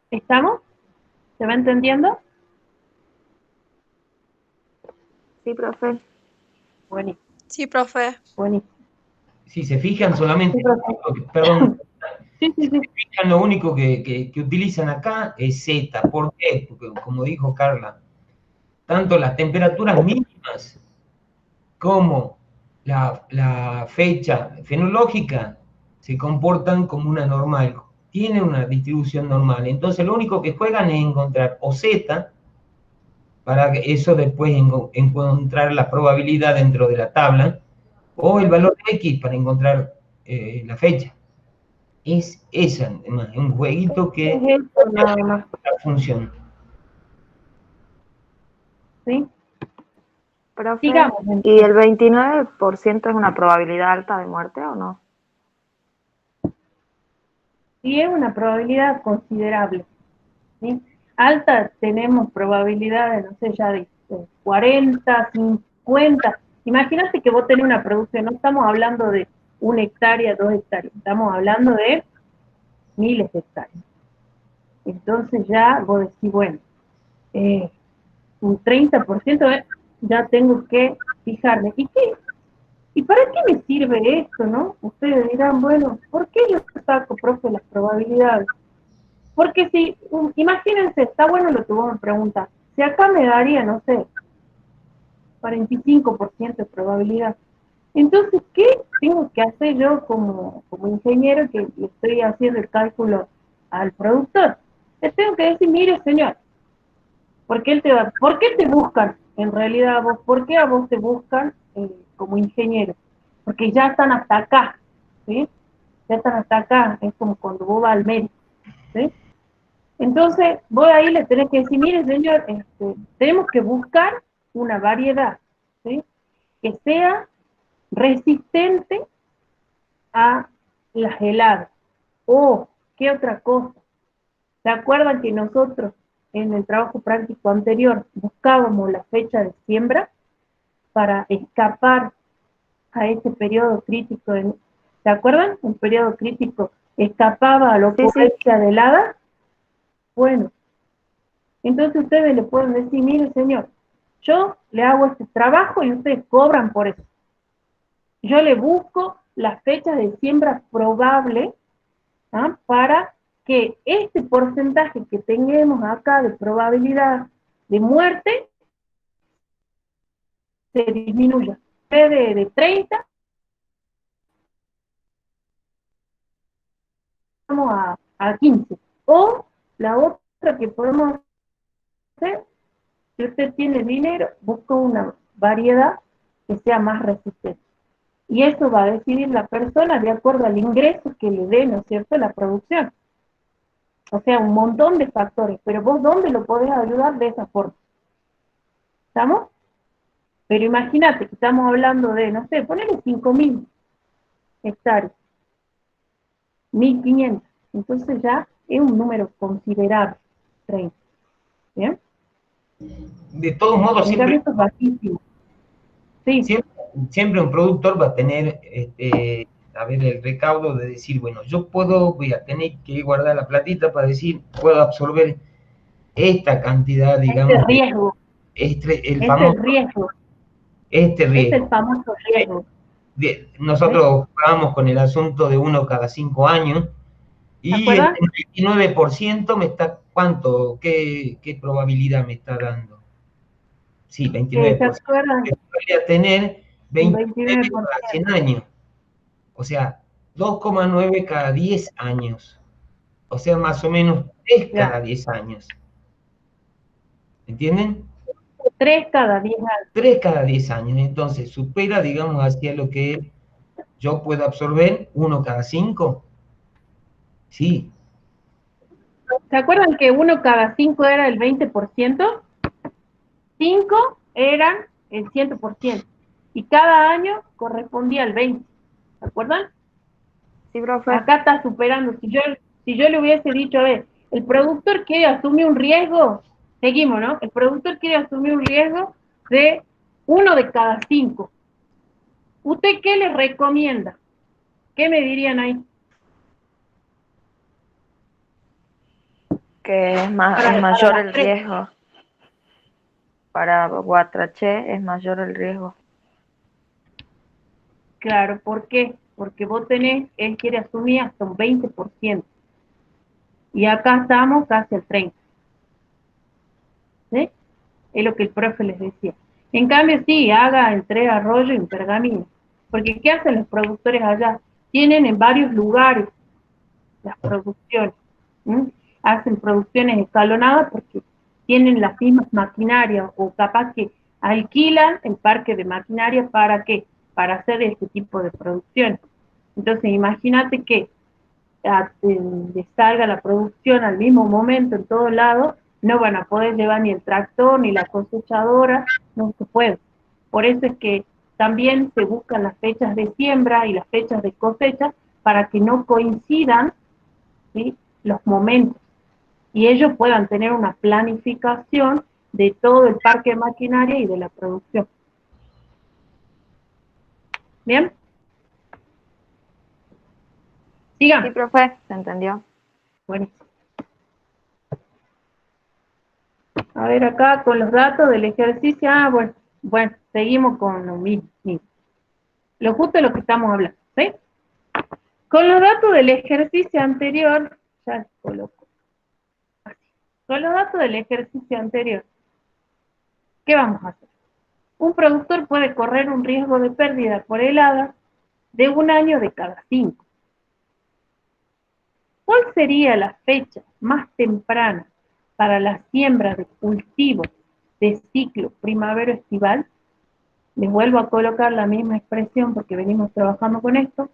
¿Estamos? ¿Se va entendiendo? Sí, profe. Buenísimo. Sí, profe. Buenísimo. Si se fijan solamente, Sí, perdón, sí, si se fijan, lo único que utilizan acá es Z. ¿Por qué? Porque, como dijo Carla, tanto las temperaturas mínimas como la fecha fenológica se comportan como una normal, tienen una distribución normal. Entonces lo único que juegan es encontrar o Z, para eso después encontrar la probabilidad dentro de la tabla, o el valor de X para encontrar la fecha. Es esa, un jueguito que es eso nada más. la función. ¿Sí? Profe, Sigamos. ¿y el 29% es una probabilidad alta de muerte o no? Sí, es una probabilidad considerable. ¿Sí? Alta tenemos probabilidades, no sé, ya de 40, 50. Imagínate que vos tenés una producción, no estamos hablando de 1 hectárea, 2 hectáreas, estamos hablando de miles de hectáreas. Entonces ya vos decís, bueno, un 30% ya tengo que fijarme. ¿Y para qué me sirve esto, no? Ustedes dirán, bueno, ¿por qué yo saco, profe, las probabilidades? Porque si, imagínense, está bueno lo que vos me preguntas, si acá me daría, no sé, 45% de probabilidad, entonces, ¿qué tengo que hacer yo como ingeniero que le estoy haciendo el cálculo al productor? Le tengo que decir, mire, señor, ¿por qué te buscan en realidad a vos? ¿Por qué a vos te buscan como ingeniero? Porque ya están hasta acá, ¿sí? Ya están hasta acá, es como cuando vos vas al médico, ¿sí? Entonces, vos ahí le tenés que decir, mire señor, tenemos que buscar una variedad, ¿sí?, que sea resistente a las heladas. O, ¿qué otra cosa? ¿Se acuerdan que nosotros en el trabajo práctico anterior buscábamos la fecha de siembra para escapar a ese periodo crítico? ¿Se acuerdan? Un periodo crítico escapaba a la ocurrencia de heladas. Bueno, entonces ustedes le pueden decir, mire señor, yo le hago este trabajo y ustedes cobran por eso. Yo le busco las fechas de siembra probable, ¿ah?, para que este porcentaje que tengamos acá de probabilidad de muerte se disminuya. De 30 vamos a 15. O la otra que podemos hacer, si usted tiene dinero, busca una variedad que sea más resistente. Y eso va a decidir la persona de acuerdo al ingreso que le dé, ¿no es cierto?, la producción. O sea, un montón de factores, pero vos ¿dónde lo podés ayudar de esa forma? ¿Estamos? Pero imagínate que estamos hablando de, no sé, ponele 5.000 hectáreas, 1.500, entonces ya es un número considerable, 30. ¿Bien? De todos modos, En cambio, esto es bajísimo. Sí. siempre un productor va a tener, a ver, el recaudo de decir, bueno, yo voy a tener que guardar la platita para decir, puedo absorber esta cantidad, Este digamos, riesgo, el es el famoso, riesgo, este es el riesgo. famoso riesgo. ¿Sí? Nosotros jugamos con el asunto de 1 cada 5 años ¿Se y el acuerdan? 29% me está, ¿cuánto? ¿Qué probabilidad me está dando? Sí, ¿Se 29%. acuerdan? Podría tener Un 29 cada 100 29%. años. O sea, 2,9 cada 10 años. O sea, más o menos 3 Ya. cada 10 años. ¿Entienden? 3 cada 10 años. 3 cada 10 años. Entonces, supera, digamos, hacia lo que yo puedo absorber, 1 cada 5. Sí, ¿Se acuerdan que 1 cada 5 era el 20%? 5 eran el 100%. Y cada año correspondía al 20%. ¿Se acuerdan? Sí, profe. Acá está superando. Si yo le hubiese dicho, a ver, el productor quiere asumir un riesgo, seguimos, ¿no? El productor quiere asumir un riesgo de 1 de cada 5. ¿Usted qué le recomienda? ¿Qué me dirían ahí? Que es Para mayor las el tres. riesgo. Para Guatraché es mayor el riesgo. Claro, ¿por qué? Porque vos tenés, él quiere asumir hasta un 20%. Y acá estamos casi al 30%. ¿Sí? Es lo que el profe les decía. En cambio, sí, haga entre Arroyo y Pergamino. Porque ¿qué hacen los productores allá? Tienen en varios lugares las producciones. ¿Mm? Hacen producciones escalonadas porque tienen las mismas maquinarias o capaz que alquilan el parque de maquinaria para qué, para hacer este tipo de producción. Entonces, imagínate que salga la producción al mismo momento en todos lados, no van a poder llevar ni el tractor ni la cosechadora, no se puede. Por eso es que también se buscan las fechas de siembra y las fechas de cosecha para que no coincidan, ¿sí?, los momentos y ellos puedan tener una planificación de todo el parque de maquinaria y de la producción. ¿Bien? Sí, Sigan. profe, ¿se entendió? Buenísimo. A ver acá con los datos del ejercicio. Bueno, seguimos con lo mismo. Lo justo es lo que estamos hablando, ¿sí? Con los datos del ejercicio anterior, ya coloco así. Con los datos del ejercicio anterior, ¿qué vamos a hacer? Un productor puede correr un riesgo de pérdida por helada de 1 año de cada 5. ¿Cuál sería la fecha más temprana para la siembra de cultivos de ciclo primavero-estival? Les vuelvo a colocar la misma expresión porque venimos trabajando con esto.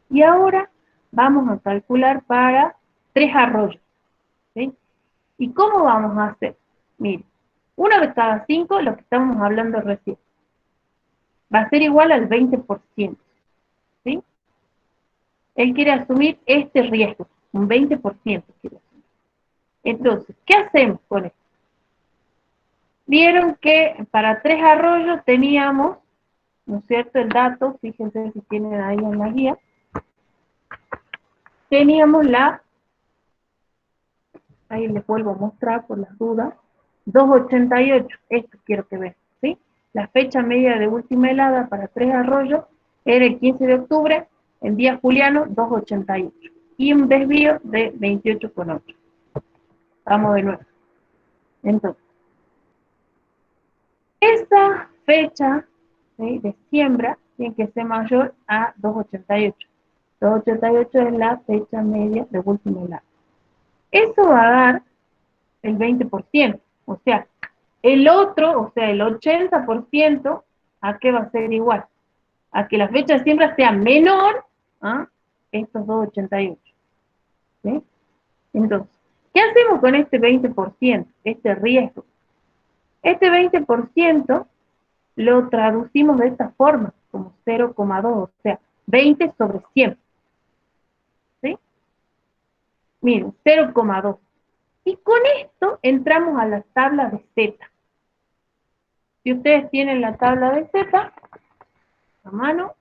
Y ahora vamos a calcular para 3 arroyos. ¿Sí? ¿Y cómo vamos a hacer? Miren, 1 de cada 5, lo que estábamos hablando recién, va a ser igual al 20%. ¿Sí? Él quiere asumir este riesgo, un 20% quiere asumir. Entonces, ¿qué hacemos con esto? Vieron que para 3 arroyos teníamos, ¿no es cierto?, el dato, fíjense si tienen ahí en la guía, teníamos ahí les vuelvo a mostrar por las dudas, 288, esto quiero que vean, ¿sí? La fecha media de última helada para 3 arroyos era el 15 de octubre, en día juliano, 288, y un desvío de 28,8. Vamos de nuevo. Entonces, esta fecha, ¿sí?, de siembra tiene que ser mayor a 288. 288 es la fecha media de última helada. Eso va a dar el 20%, o sea, el otro, o sea, el 80%, ¿a qué va a ser igual? A que la fecha de siembra sea menor a estos 288. ¿Sí? Entonces, ¿qué hacemos con este 20%, este riesgo? Este 20% lo traducimos de esta forma, como 0,2, o sea, 20 sobre 100. ¿Sí? Miren, 0,2. Y con esto entramos a la tabla de Z. Si ustedes tienen la tabla de Z, a mano,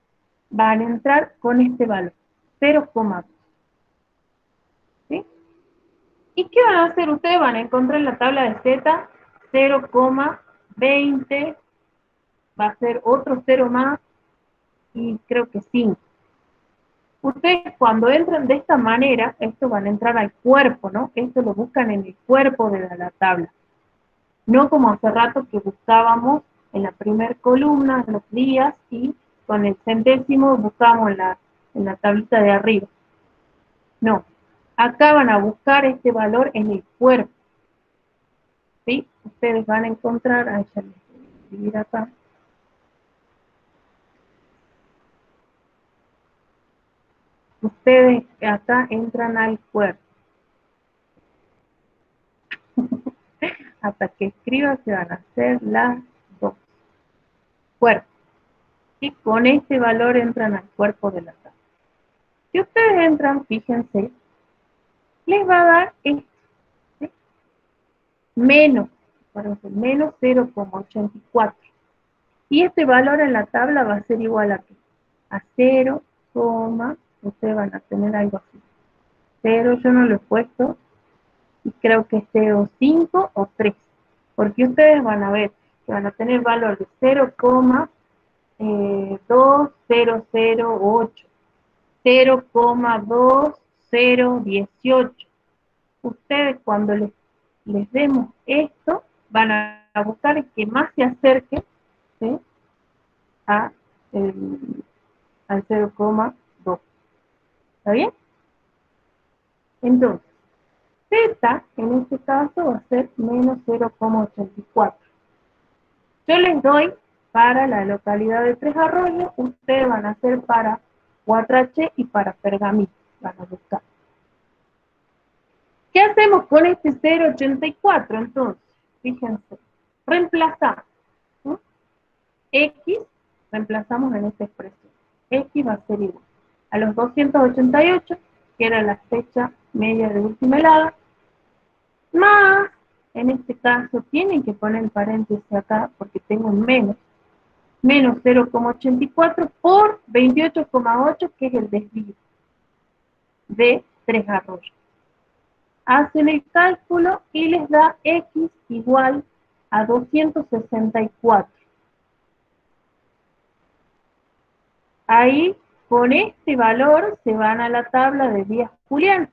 van a entrar con este valor, 0,2. ¿Sí? ¿Y qué van a hacer ustedes? Van a encontrar en la tabla de Z 0,20, va a ser otro 0 más, y creo que 5. Ustedes cuando entran de esta manera, esto van a entrar al cuerpo, ¿no? Esto lo buscan en el cuerpo de la tabla. No como hace rato que buscábamos en la primera columna los días y con el centésimo buscamos en la tablita de arriba. No, acá van a buscar este valor en el cuerpo. ¿Sí? Ustedes van a encontrar, ahí ya les voy a escribir acá. Ustedes acá entran al cuerpo. Hasta que escriba se van a hacer las dos. Cuerpo. Y con este valor entran al cuerpo de la tabla. Si ustedes entran, fíjense, les va a dar esto, ¿sí? Menos 0,84. Y este valor en la tabla va a ser igual a 0, ustedes van a tener algo así. 0 yo no lo he puesto, y creo que es 0,5 o 3, porque ustedes van a ver que van a tener valor de 0,2008, 0,2018. Ustedes cuando les demos esto, van a buscar el que más se acerque, ¿sí? al 0,2. ¿Está bien? Entonces, Z en este caso va a ser menos 0,84. Yo les doy para la localidad de Tres Arroyos, ustedes van a hacer para Guatrache y para Pergamino, van a buscar. ¿Qué hacemos con este 0,84 entonces? Fíjense, reemplazamos, ¿sí? X, reemplazamos en esta expresión. X va a ser igual a los 288, que era la fecha media de última helada, más, en este caso, tienen que poner el paréntesis acá, porque tengo un menos 0,84 por 28,8, que es el desvío de Tres Arroyos. Hacen el cálculo y les da X igual a 264. Ahí, con este valor, se van a la tabla de días julianos.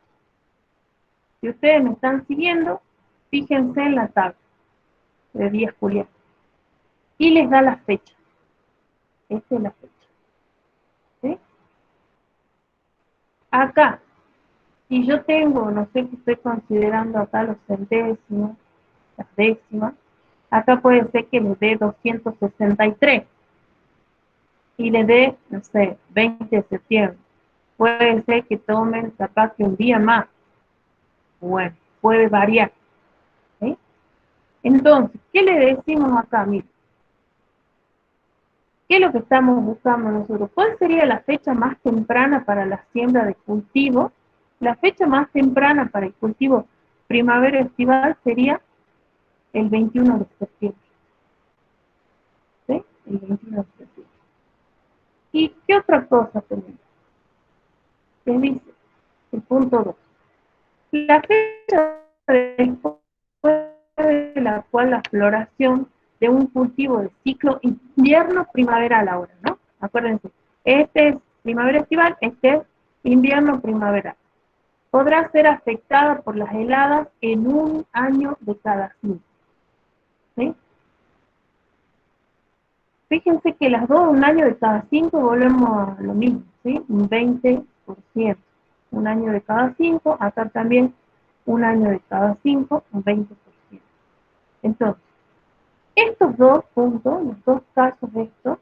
Si ustedes me están siguiendo, fíjense en la tabla de días julianos. Y les da la fecha. Esta es la fecha. ¿Sí? Acá, si yo tengo, no sé qué estoy considerando acá los centésimos, las décimas, acá puede ser que les dé 263 y les dé, no sé, 20 de septiembre. Puede ser que tomen capaz que un día más. Bueno, puede variar. ¿Sí? Entonces, ¿qué le decimos acá? Mira, ¿qué es lo que estamos buscando nosotros? ¿Cuál sería la fecha más temprana para la siembra de cultivo? La fecha más temprana para el cultivo primavera estival sería el 21 de septiembre. ¿Sí? El 21 de septiembre. ¿Y qué otra cosa tenemos? Que dice, el punto 2. La fecha después de la cual la floración de un cultivo de ciclo invierno-primaveral ahora, ¿no? Acuérdense, este es primavera estival, este es invierno-primaveral. Podrá ser afectada por las heladas en un año de cada 5. ¿Sí? Fíjense que las dos, un año de cada 5, volvemos a lo mismo, ¿sí? Un 20%. Un año de cada 5, acá también un año de cada 5, un 20%. Entonces, estos dos puntos, los dos casos de estos,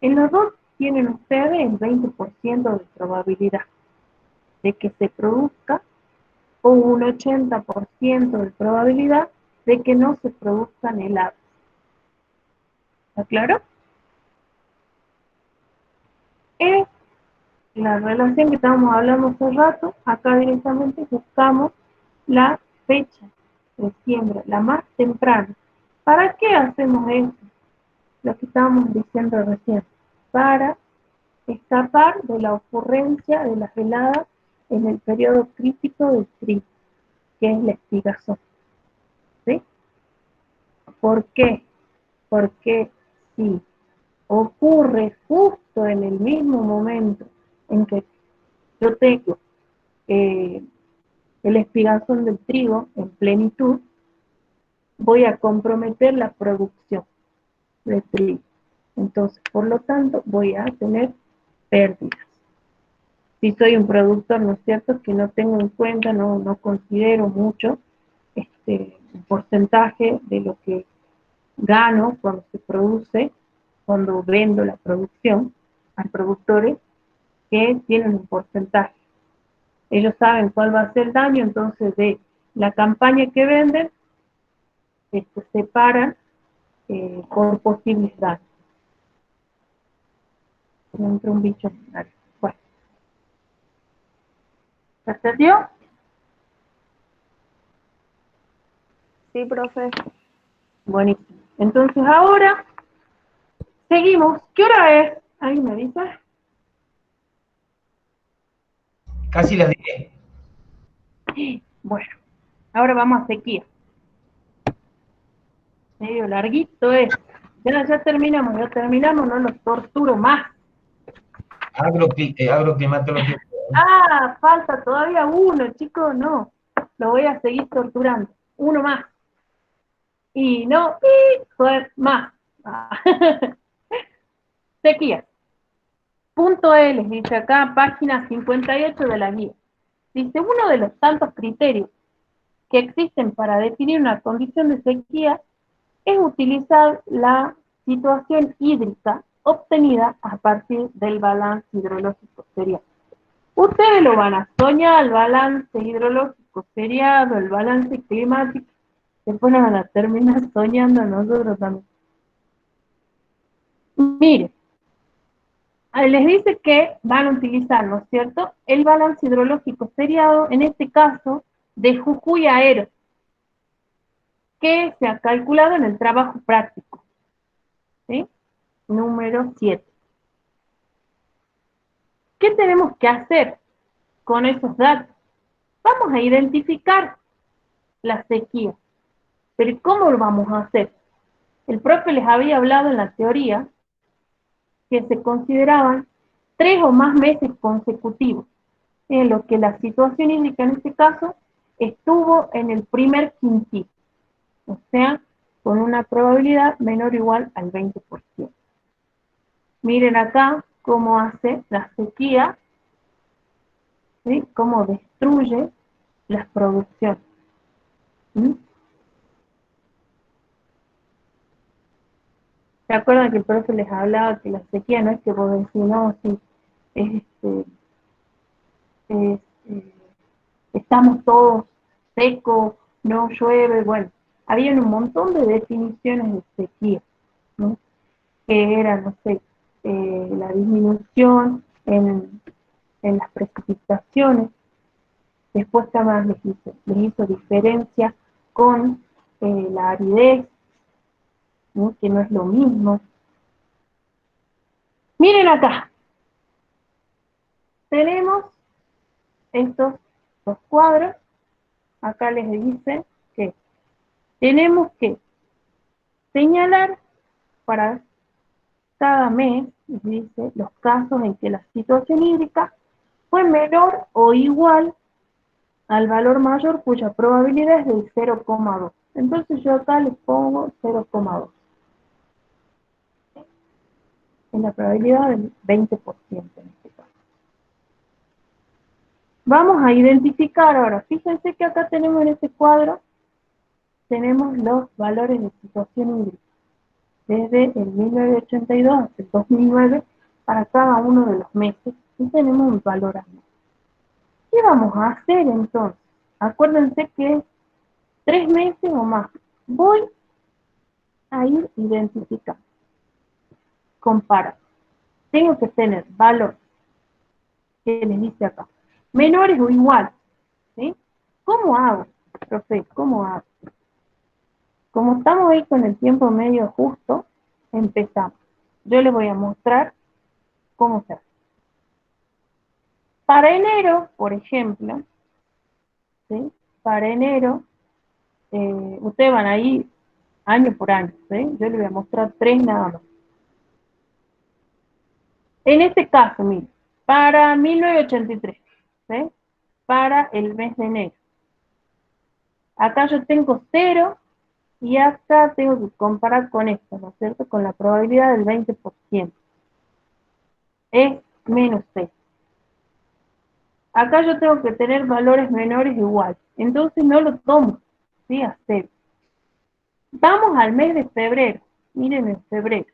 en los dos tienen ustedes el 20% de probabilidad de que se produzca o un 80% de probabilidad de que no se produzcan heladas. ¿Está claro? Es la relación que estábamos hablando hace rato. Acá directamente buscamos la fecha de siembra, la más temprana. ¿Para qué hacemos eso? Lo que estábamos diciendo recién. para escapar de la ocurrencia de las heladas en el periodo crítico del trigo, que es la espigazón. ¿Sí? ¿Por qué? Porque si ocurre justo en el mismo momento en que yo tengo el espigazón del trigo en plenitud, voy a comprometer la producción de trigo. Entonces, por lo tanto, voy a tener pérdidas. Si soy un productor, ¿no es cierto?, que no tengo en cuenta, no considero mucho un porcentaje de lo que gano cuando se produce, cuando vendo la producción, hay productores que tienen un porcentaje. Ellos saben cuál va a ser el daño, entonces de la campaña que venden, separan por posibles daños. Entra un bicho en el área. Bueno, ¿se entendió? Sí, profe. Buenísimo. Entonces ahora seguimos. ¿Qué hora es? ¿Alguien me dice? Casi las 10. Bueno, ahora vamos a sequía. Medio larguito es. Ya terminamos, no los torturo más. Agroclimatología. Ah, falta todavía uno, chicos, no. Lo voy a seguir torturando. Uno más. Y no, joder, más. Ah. Sequía. Punto L, dice acá, página 58 de la guía. Dice, uno de los tantos criterios que existen para definir una condición de sequía es utilizar la situación hídrica obtenida a partir del balance hidrológico seriado. Ustedes lo van a soñar, el balance hidrológico seriado, el balance climático, después nos van a terminar soñando nosotros también. Mire, les dice que van a utilizar, ¿no es cierto?, el balance hidrológico seriado, en este caso, de Jujuy a Eros, que se ha calculado en el trabajo práctico. ¿Sí? Número 7. ¿Qué tenemos que hacer con esos datos? Vamos a identificar la sequía. Pero ¿cómo lo vamos a hacer? El profe les había hablado en la teoría que se consideraban 3 o más meses consecutivos, en lo que la situación hídrica en este caso estuvo en el primer quintil, o sea, con una probabilidad menor o igual al 20%. Miren acá cómo hace la sequía, ¿sí?, cómo destruye las producciones. ¿Sí? ¿Se acuerdan que el profe les hablaba que la sequía no es que vos decís, no, sí, es, es, estamos todos secos, no llueve? Bueno, había un montón de definiciones de sequía, ¿no?, que era, no sé, la disminución en las precipitaciones. Después también les hizo diferencia con la aridez, ¿no?, que no es lo mismo. Miren acá, tenemos estos dos cuadros. Acá les dice que tenemos que señalar para cada mes, dice, los casos en que la situación hídrica fue menor o igual al valor mayor cuya probabilidad es del 0,2. Entonces yo acá les pongo 0,2. En la probabilidad del 20% en este caso. Vamos a identificar ahora, fíjense que acá tenemos en este cuadro, tenemos los valores de situación hídrica, desde el 1982 hasta el 2009, para cada uno de los meses, y tenemos un valor anual. ¿Qué vamos a hacer entonces? Acuérdense que es 3 meses o más. Voy a ir identificando. Compara. Tengo que tener valor que les dice acá, menores o iguales. ¿Sí? ¿Cómo hago, profe? ¿Cómo hago? Como estamos ahí con el tiempo medio justo, empezamos. Yo les voy a mostrar ¿cómo se hace? Para enero, por ejemplo, ¿sí? Para enero, ustedes van a ir año por año, ¿sí? Yo les voy a mostrar 3 nada más. En este caso, miren, para 1983, ¿sí? Para el mes de enero. Acá yo tengo 0 y acá tengo que comparar con esto, ¿no es cierto? Con la probabilidad del 20%. Es menos 6. Acá yo tengo que tener valores menores o iguales. Entonces no lo tomo, ¿sí? A 0. Vamos al mes de febrero. Miren, en febrero.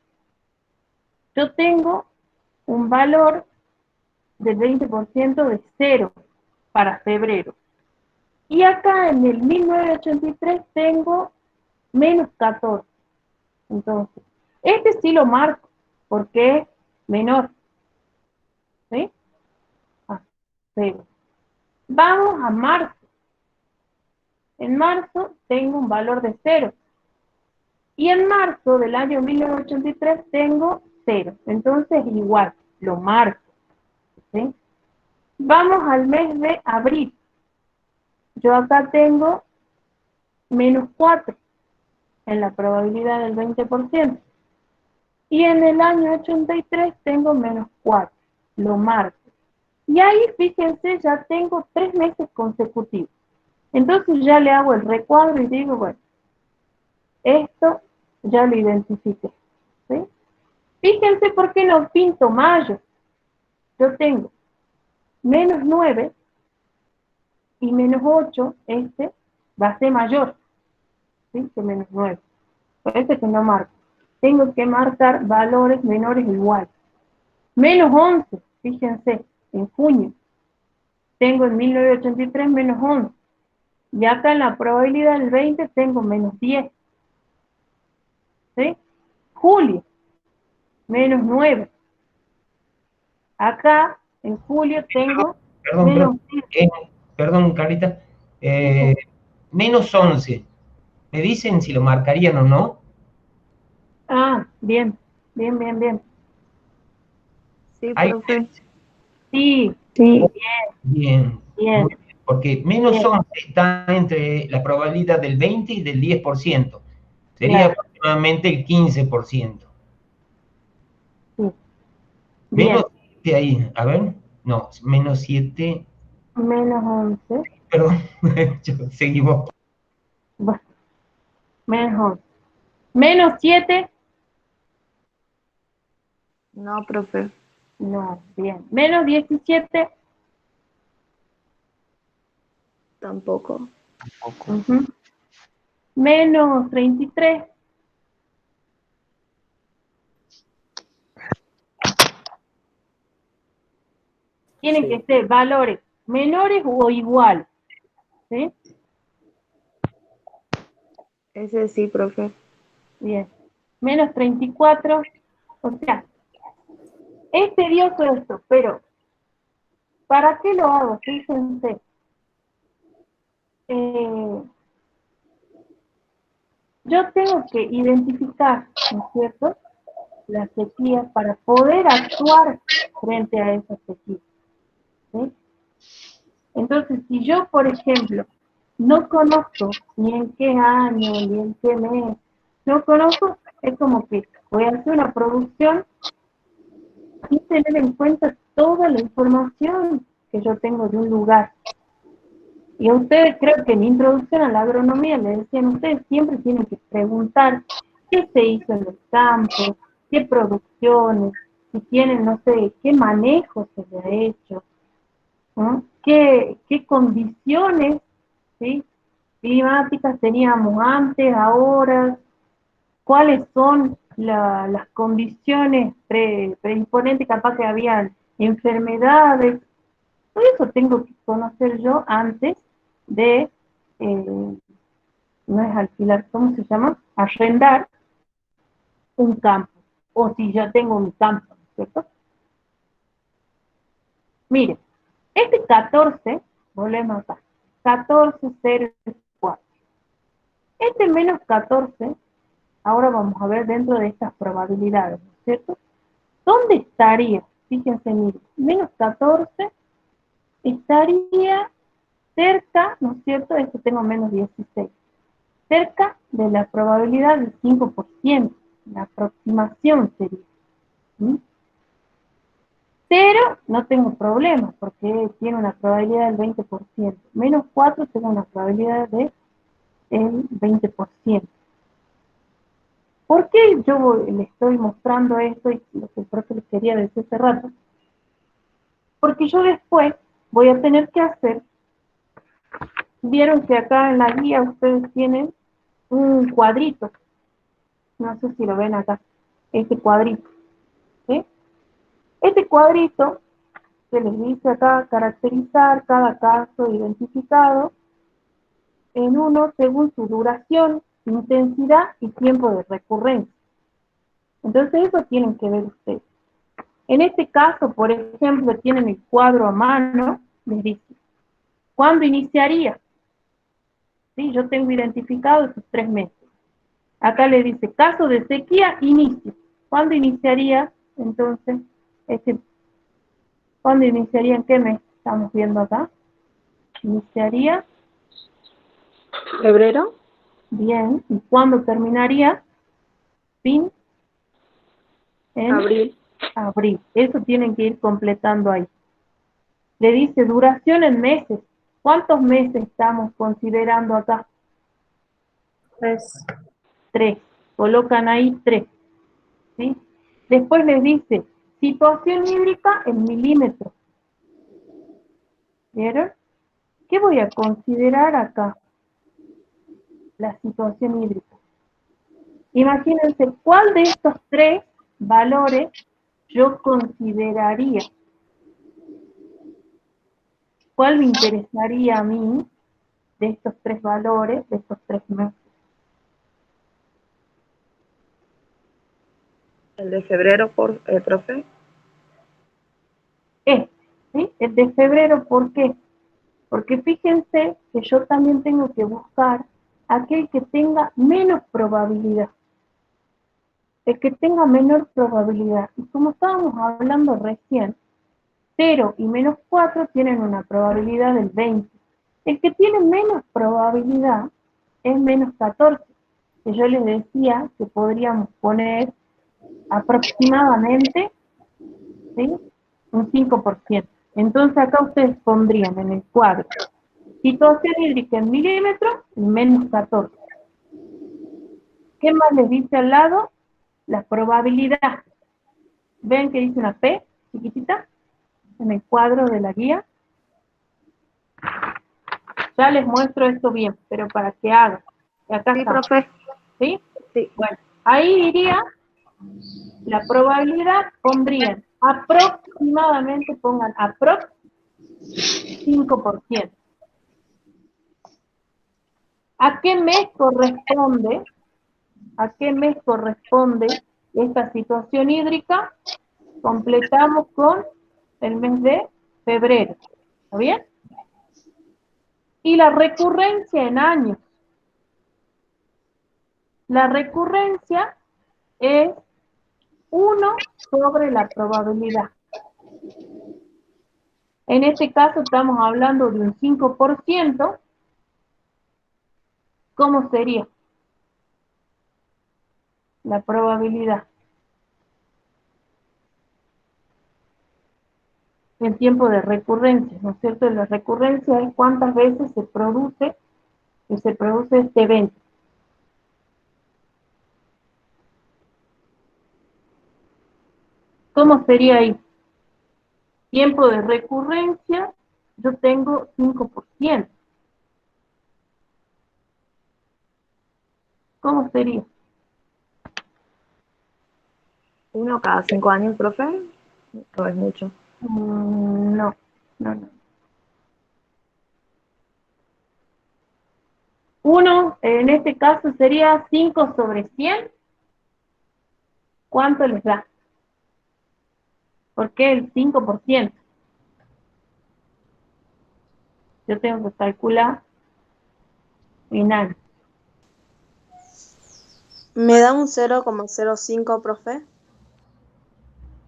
Yo tengo un valor del 20% de 0 para febrero. Y acá en el 1983 tengo menos 14. Entonces, este sí lo marco, porque es menor. ¿Sí? A 0. Vamos a marzo. En marzo tengo un valor de 0. Y en marzo del año 1983 tengo 0. Entonces, igual, lo marco. ¿Sí? Vamos al mes de abril. Yo acá tengo menos 4 en la probabilidad del 20%. Y en el año 83 tengo menos 4. Lo marco. Y ahí, fíjense, ya tengo 3 meses consecutivos. Entonces ya le hago el recuadro y digo, bueno, esto ya lo identifiqué. ¿Sí? Fíjense por qué no pinto mayo. Yo tengo menos 9 y menos 8, este va a ser mayor, ¿sí? Que menos 9. Por eso es que no marco. Tengo que marcar valores menores o iguales. Menos 11, fíjense, en junio. Tengo en 1983 menos 11. Y acá en la probabilidad del 20 tengo menos 10. ¿Sí? Julio, menos 9. Acá, en julio, tengo Perdón, menos perdón, perdón, Carlita. Eh, menos 11. ¿Me dicen si lo marcarían o no? Ah, bien, bien, bien, bien. Sí, Hay profe. Sí, sí, bien, bien, muy bien, porque menos bien, 11 está entre la probabilidad del 20 y del 10%. Sería claro, aproximadamente el 15%. sí, Menos bien. 7 ahí, a ver, no, menos 7, Menos 11, perdón, seguimos. bueno, menos 11. Menos 7, No, profe. no, bien. Menos 17, Tampoco. ujú. Menos 33, tienen que ser valores menores o iguales, ¿sí? Ese sí, profe. Bien. Menos 34, o sea, es tedioso esto, pero ¿para qué lo hago? Fíjense. Eh, yo tengo que identificar, ¿no es cierto?, la sequía para poder actuar frente a esa sequía, ¿sí? Entonces, si yo, por ejemplo, no conozco ni en qué año, ni en qué mes, no conozco, es como que voy a hacer una producción sin tener en cuenta toda la información que yo tengo de un lugar. Y a ustedes, creo que en introducción a la agronomía le decían, ustedes siempre tienen que preguntar qué se hizo en los campos, qué producciones, si tienen, no sé, qué manejo se le ha hecho, ¿no? ¿Qué condiciones, ¿sí?, climáticas teníamos antes, ahora, cuáles son las condiciones predisponentes, capaz que habían enfermedades. Todo eso tengo que conocer yo antes de, no es alquilar, ¿cómo se llama? Arrendar un campo, o si ya tengo un campo, ¿cierto? Mire, este 14, volvemos acá, 14,04. Este menos 14, ahora vamos a ver dentro de estas probabilidades, ¿no es cierto? ¿Dónde estaría? fíjense, miren, menos 14 estaría cerca, ¿no es cierto? Esto tengo menos 16. Cerca de la probabilidad del 5%, la aproximación sería. ¿Sí? Cero no tengo problema, porque tiene una probabilidad del 20%. Menos 4 tengo una probabilidad del 20%. ¿Por qué yo le estoy mostrando esto y lo que el profe les quería decir hace rato? Porque yo después voy a tener que hacer, vieron que acá en la guía ustedes tienen un cuadrito, no sé si lo ven acá, este cuadrito, ¿sí? Este cuadrito que les dice acá caracterizar cada caso identificado en uno según su duración, intensidad y tiempo de recurrencia. Entonces eso tienen que ver ustedes. En este caso, por ejemplo, tienen el cuadro a mano, les dice, ¿cuándo iniciaría? ¿Sí? Yo tengo identificado esos 3 meses. Acá le dice, caso de sequía, inicio. ¿Cuándo iniciaría? Entonces, ¿cuándo iniciaría? ¿En qué mes estamos viendo acá? Iniciaría. ¿Febrero? Bien. ¿Y cuándo terminaría? Fin. En Abril. abril. Eso tienen que ir completando ahí. Le dice duración en meses. ¿Cuántos meses estamos considerando acá? 3. 3. Colocan ahí 3. ¿Sí? Después les dice situación hídrica en milímetros. ¿Vieron? ¿Qué voy a considerar acá? La situación hídrica. Imagínense cuál de estos 3 valores yo consideraría. ¿Cuál me interesaría a mí de estos 3 valores, de estos 3 meses? El de febrero, profe. ¿Sí? El de febrero, ¿por qué? Porque fíjense que yo también tengo que buscar aquel que tenga menos probabilidad. El que tenga menor probabilidad. Y como estábamos hablando recién, 0 y menos 4 tienen una probabilidad del 20. El que tiene menos probabilidad es menos 14, que yo les decía que podríamos poner aproximadamente, ¿sí? Un 5%. Entonces acá ustedes pondrían en el cuadro situación hídrica en milímetros y menos 14. ¿Qué más les dice al lado? La probabilidad. ¿Ven que dice una P chiquitita en el cuadro de la guía? Ya les muestro esto bien, pero para que hagan. Y acá Sí, está. profe. ¿Sí? Sí. Bueno, ahí iría la probabilidad, pondrían aproximadamente, pongan aprox 5%. ¿A qué mes corresponde? ¿A qué mes corresponde esta situación hídrica? Completamos con el mes de febrero. ¿Está bien? Y la recurrencia en años. La recurrencia es 1 sobre la probabilidad. En este caso estamos hablando de un 5%. ¿Cómo sería la probabilidad? El tiempo de recurrencia, ¿no es cierto? La recurrencia es cuántas veces se produce este evento. ¿Cómo sería ahí? Tiempo de recurrencia, yo tengo 5%. ¿Cómo sería? 1 cada 5 años, profe. No es mucho. No, no. 1, en este caso sería 5 sobre 100. ¿Cuánto les da? ¿Por qué el 5%? Yo tengo que calcular en años. ¿Me da un 0,05, profe?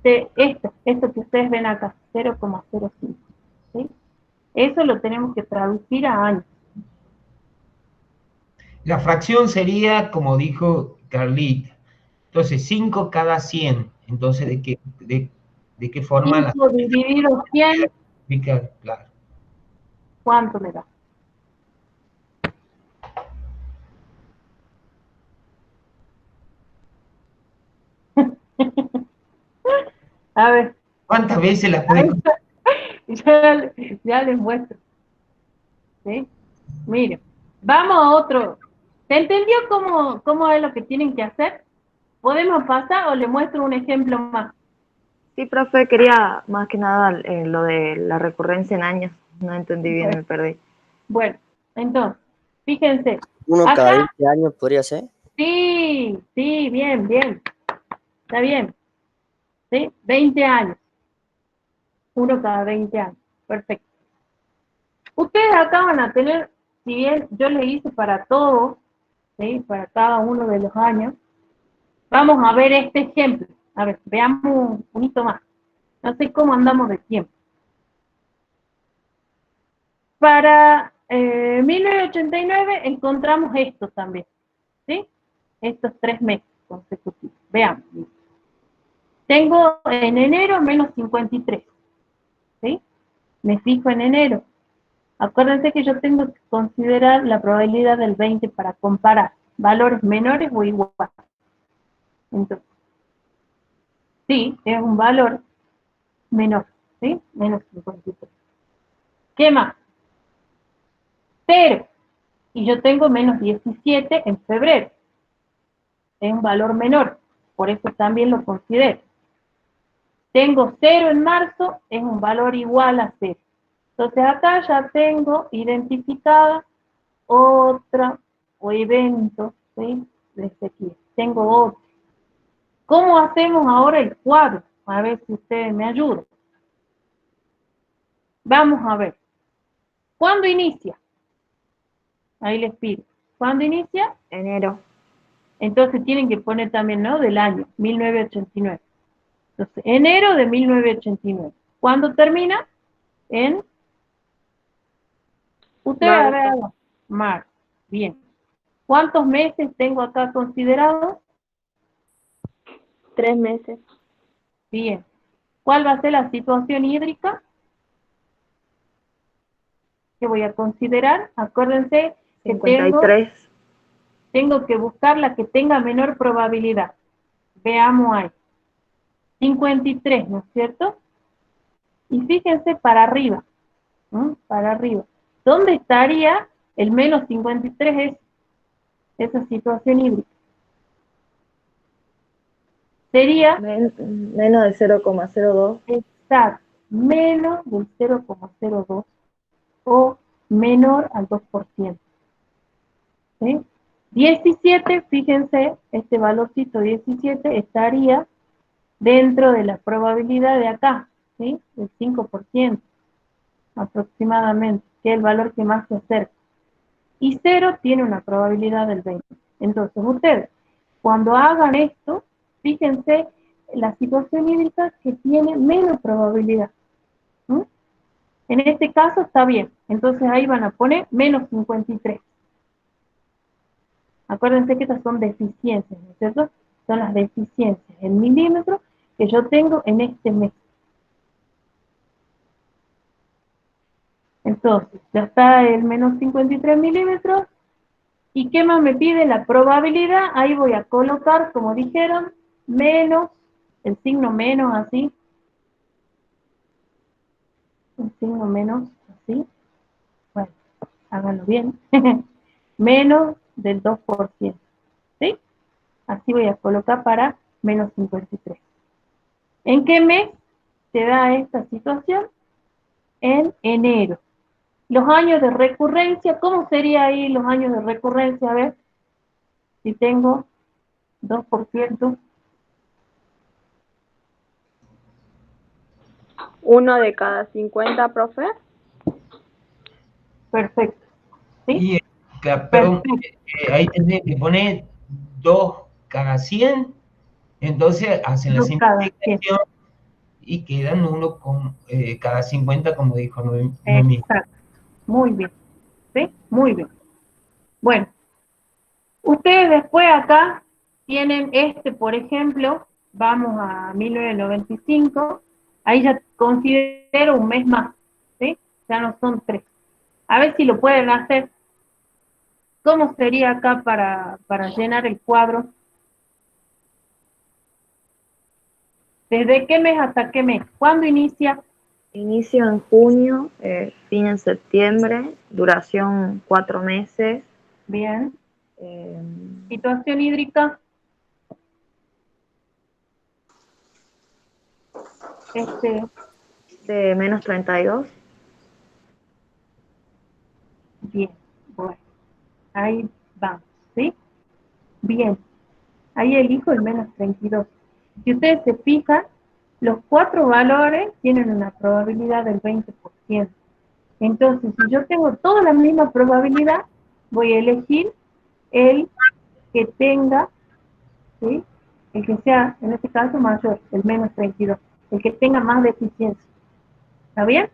esto que ustedes ven acá, 0,05. ¿Sí? Eso lo tenemos que traducir a años. La fracción sería, como dijo Carlita, entonces 5 cada 100. Entonces, ¿de qué forma la 5 dividido 100, explica? Claro. ¿cuánto me da? A ver, ¿Cuántas veces la puede ya les muestro. ¿Sí? Miren, vamos a otro. ¿Se entendió cómo es lo que tienen que hacer? ¿Podemos pasar o le muestro un ejemplo más? Sí, profe, quería más que nada lo de la recurrencia en años. No entendí bien, Bueno, me perdí. bueno, entonces, fíjense. Uno cada Acá, 20 años podría ser. sí, bien, bien. Está bien. ¿Sí? 20 años. Uno cada 20 años. Perfecto. Ustedes acá van a tener, si bien yo le hice para todos, ¿sí? Para cada uno de los años, vamos a ver este ejemplo. A ver, veamos un poquito más. No sé cómo andamos de tiempo. Para 1989 encontramos esto también, ¿sí? Estos 3 meses consecutivos. Veamos. Tengo en enero menos 53, ¿sí? Me fijo en enero. Acuérdense que yo tengo que considerar la probabilidad del 20 para comparar valores menores o iguales. Entonces, sí, es un valor menor, ¿sí? Menos 53. ¿Qué más? 0. Y yo tengo menos 17 en febrero. Es un valor menor, por eso también lo considero. Tengo 0 en marzo, es un valor igual a 0. Entonces acá ya tengo identificada otra o evento, ¿sí? De sequía. Tengo otro. ¿Cómo hacemos ahora el cuadro? A ver si ustedes me ayudan. Vamos a ver. ¿Cuándo inicia? Ahí les pido. ¿Cuándo inicia? Enero. Entonces tienen que poner también, ¿no? Del año, 1989. Entonces, enero de 1989. ¿Cuándo termina? En, ustedes a ver, marzo. Bien. ¿Cuántos meses tengo acá considerados? 3 meses. Bien. ¿Cuál va a ser la situación hídrica que voy a considerar? Acuérdense que 53. tengo que buscar la que tenga menor probabilidad. Veamos ahí. 53, ¿no es cierto? Y fíjense para arriba. Para arriba. ¿Dónde estaría el menos 53? Esa situación hídrica? Sería Menos de 0,02. exacto, menos del 0,02 o menor al 2%. ¿Sí? 17, fíjense, este valorcito 17 estaría dentro de la probabilidad de acá, ¿sí? Del 5% aproximadamente, que es el valor que más se acerca. Y 0 tiene una probabilidad del 20. Entonces, ustedes, cuando hagan esto, fíjense la situación hídrica que tiene menos probabilidad. ¿Mm? En este caso está bien. Entonces ahí van a poner menos 53. Acuérdense que estas son deficiencias, ¿no es cierto? Son las deficiencias en milímetros que yo tengo en este mes. Entonces, ya está el menos 53 milímetros. ¿Y qué más me pide? La probabilidad. Ahí voy a colocar, como dijeron, menos, el signo menos así. El signo menos así. Bueno, háganlo bien. Menos del 2%. ¿Sí? Así voy a colocar para menos 53. ¿En qué mes se da esta situación? En enero. Los años de recurrencia, ¿cómo sería ahí los años de recurrencia? A ver, si tengo 2%. 1 de cada 50, profe. Perfecto. ¿Sí? Y, perdón, Perfecto. ahí tendría que poner 2 cada 100. Entonces hacen la 2 cada 100. simplificación y quedan uno con cada 50, como dijo Noemí. Exacto. Muy bien. ¿Sí? Muy bien. Bueno, ustedes después acá tienen por ejemplo, vamos a 1995, ahí ya considero un mes más, ¿sí? Ya no son 3. A ver si lo pueden hacer. ¿Cómo sería acá para llenar el cuadro? ¿Desde qué mes hasta qué mes? ¿Cuándo inicia? Inicio en junio, fin en septiembre, duración 4 meses. Bien. eh, Situación hídrica. de menos 32. Bien. Bueno, ahí vamos, ¿sí? Bien. Ahí elijo el menos 32. Si ustedes se fijan, los 4 valores tienen una probabilidad del 20%. Entonces, si yo tengo toda la misma probabilidad, voy a elegir el que tenga, ¿sí? El que sea, en este caso, mayor, el menos 32, el que tenga más deficiencia. ¿Está bien?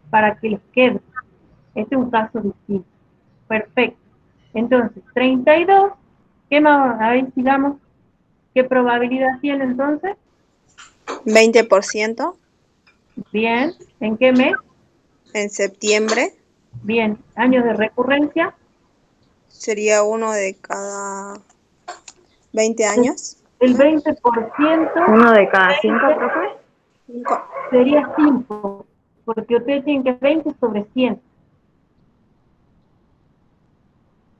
Para que les quede. Este es un caso distinto. Perfecto. Entonces, 32, ¿qué más? A ver, sigamos. ¿Qué probabilidad tiene entonces? 20% Bien. ¿En qué mes? en septiembre, Bien. ¿Años de recurrencia? sería uno de cada 20 años. El 20% Uno de cada 5, profe. 5. sería 5, porque ustedes tienen que 20 sobre 100.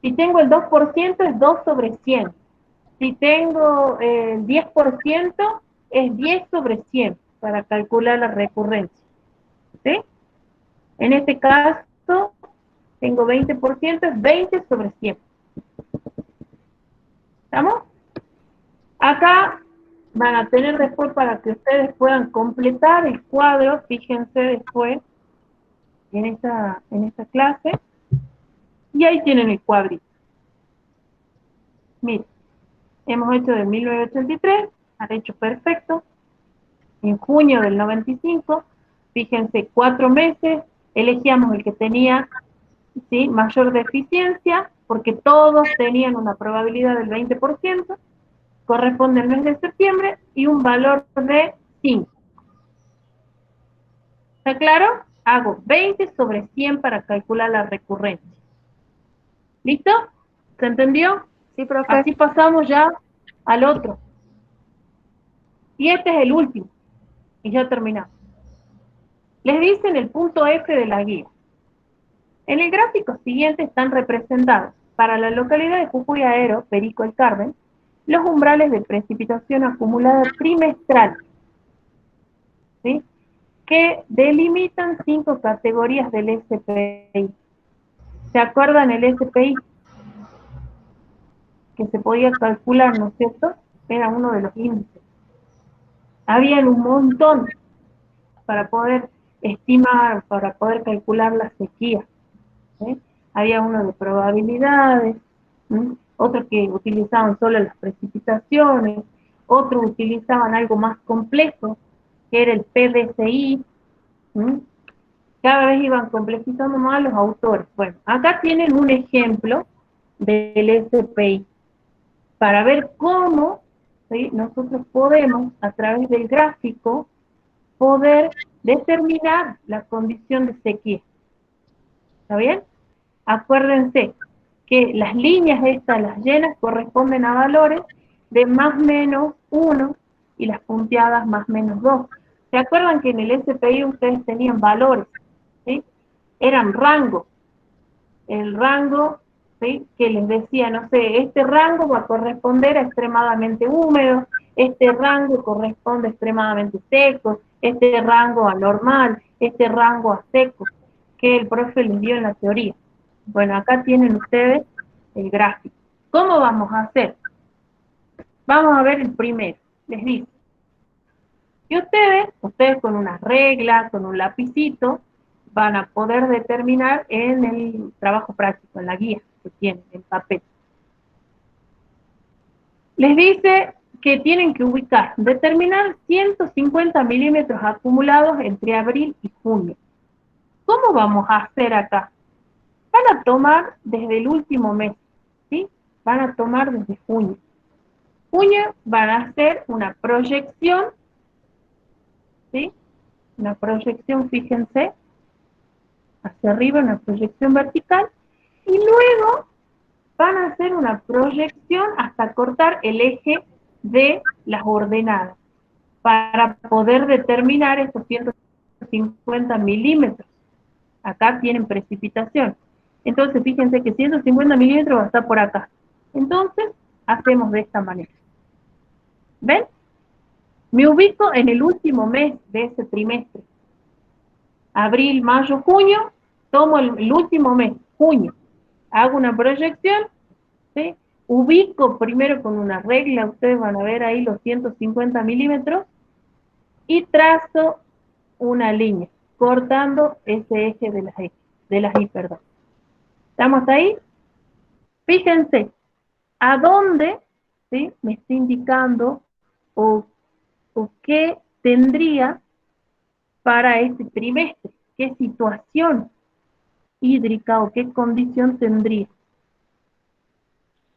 Si tengo el 2% es 2 sobre 100. Si tengo el 10% es 10 sobre 100 para calcular la recurrencia. ¿Sí? En este caso, tengo 20%, es 20 sobre 100. ¿Estamos? Acá van a tener después para que ustedes puedan completar el cuadro, fíjense después en esta clase, y ahí tienen el cuadrito. Miren, hemos hecho de 1983, han hecho perfecto, en junio del 95, fíjense, 4 meses, elegíamos el que tenía, ¿sí?, mayor deficiencia, porque todos tenían una probabilidad del 20%, corresponde al mes de septiembre, y un valor de 5. ¿Está claro? Hago 20 sobre 100 para calcular la recurrencia. ¿Listo? ¿Se entendió? Sí, profe. Así pasamos ya al otro. Y este es el último. Y ya terminamos. Les dicen el punto F de la guía. En el gráfico siguiente están representados para la localidad de Jujuy Aero, Perico el Carmen, los umbrales de precipitación acumulada trimestral, ¿sí?, que delimitan 5 categorías del SPI. ¿Se acuerdan el SPI? Que se podía calcular, ¿no es cierto? Era uno de los índices. Habían un montón para poder estimar, para poder calcular la sequía. ¿Sí? Había uno de probabilidades, ¿sí?, otros que utilizaban solo las precipitaciones, otros utilizaban algo más complejo, que era el PDCI. ¿Sí? Cada vez iban complejizando más los autores. Bueno, acá tienen un ejemplo del SPI, para ver cómo, ¿sí?, nosotros podemos, a través del gráfico, poder determinar la condición de sequía. ¿Está bien? Acuérdense que las líneas estas, las llenas, corresponden a valores de más menos 1 y las punteadas más menos 2. ¿Se acuerdan que en el SPI ustedes tenían valores? ¿Sí? Eran rangos. El rango, ¿sí?, que les decía, no sé, este rango va a corresponder a extremadamente húmedo, este rango corresponde a extremadamente seco, este rango a normal, este rango a seco, que el profe les dio en la teoría. Bueno, acá tienen ustedes el gráfico. ¿Cómo vamos a hacer? Vamos a ver el primero. Les dice, y ustedes con una regla, con un lapicito, van a poder determinar en el trabajo práctico, en la guía que tienen, en papel. Les dice que tienen que ubicar, determinar 150 milímetros acumulados entre abril y junio. ¿Cómo vamos a hacer acá? Van a tomar desde el último mes, ¿sí? Van a tomar desde junio. Junio van a hacer una proyección, ¿sí? Una proyección, fíjense, hacia arriba, una proyección vertical, y luego van a hacer una proyección hasta cortar el eje de las ordenadas, para poder determinar estos 150 milímetros. Acá tienen precipitación. Entonces, fíjense que 150 milímetros va a estar por acá. Entonces, hacemos de esta manera. ¿Ven? Me ubico en el último mes de ese trimestre. Abril, mayo, junio, tomo el último mes, junio. Hago una proyección, ¿sí? Ubico primero con una regla, ustedes van a ver ahí los 150 milímetros, y trazo una línea, cortando ese eje de las I, perdón. ¿Estamos hasta ahí? Fíjense, a dónde, ¿sí?, me está indicando o qué tendría para este trimestre, qué situación hídrica o qué condición tendría.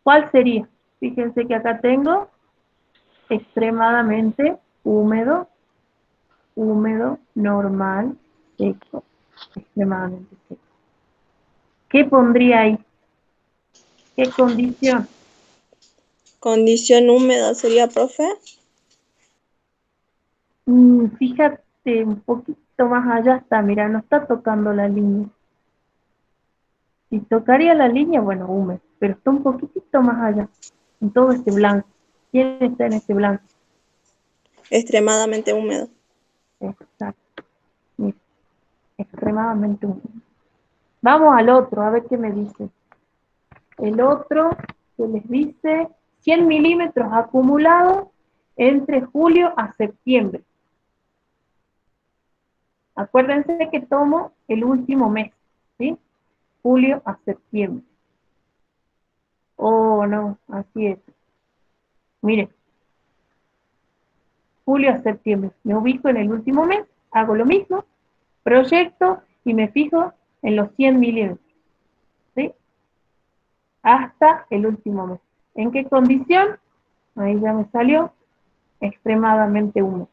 ¿Cuál sería? Fíjense que acá tengo extremadamente húmedo, normal, seco, extremadamente seco. ¿Qué pondría ahí? ¿Qué condición? Condición húmeda sería, profe. Fíjate un poquito más allá está, mira, no está tocando la línea. Si tocaría la línea, bueno, húmedo, pero está un poquitito más allá, en todo este blanco. ¿Quién está en este blanco? Extremadamente húmedo. Exacto. Mira, extremadamente húmedo. Vamos al otro, a ver qué me dice. El otro que les dice 100 milímetros acumulados entre julio a septiembre. Acuérdense que tomo el último mes, ¿sí? Julio a septiembre. Oh, no, así es. Miren, julio a septiembre. Me ubico en el último mes, hago lo mismo, proyecto y me fijo en los 100 milímetros, ¿sí? Hasta el último mes. ¿En qué condición? Ahí ya me salió extremadamente húmedo.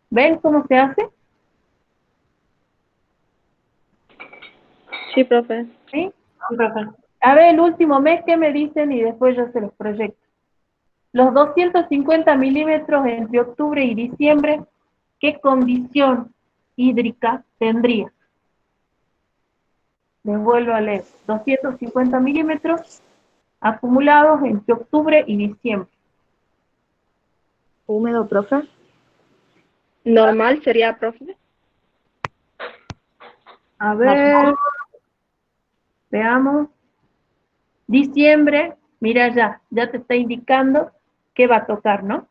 ¿Ven cómo se hace? Sí, profe. ¿Sí? A ver, el último mes, ¿qué me dicen? Y después yo se los proyecto. Los 250 milímetros entre octubre y diciembre, ¿qué condición hídrica tendría? Les vuelvo a leer. 250 milímetros acumulados entre octubre y diciembre. Húmedo, profe. Normal sería, profe. A ver, veamos. Diciembre, mira ya te está indicando qué va a tocar, ¿no?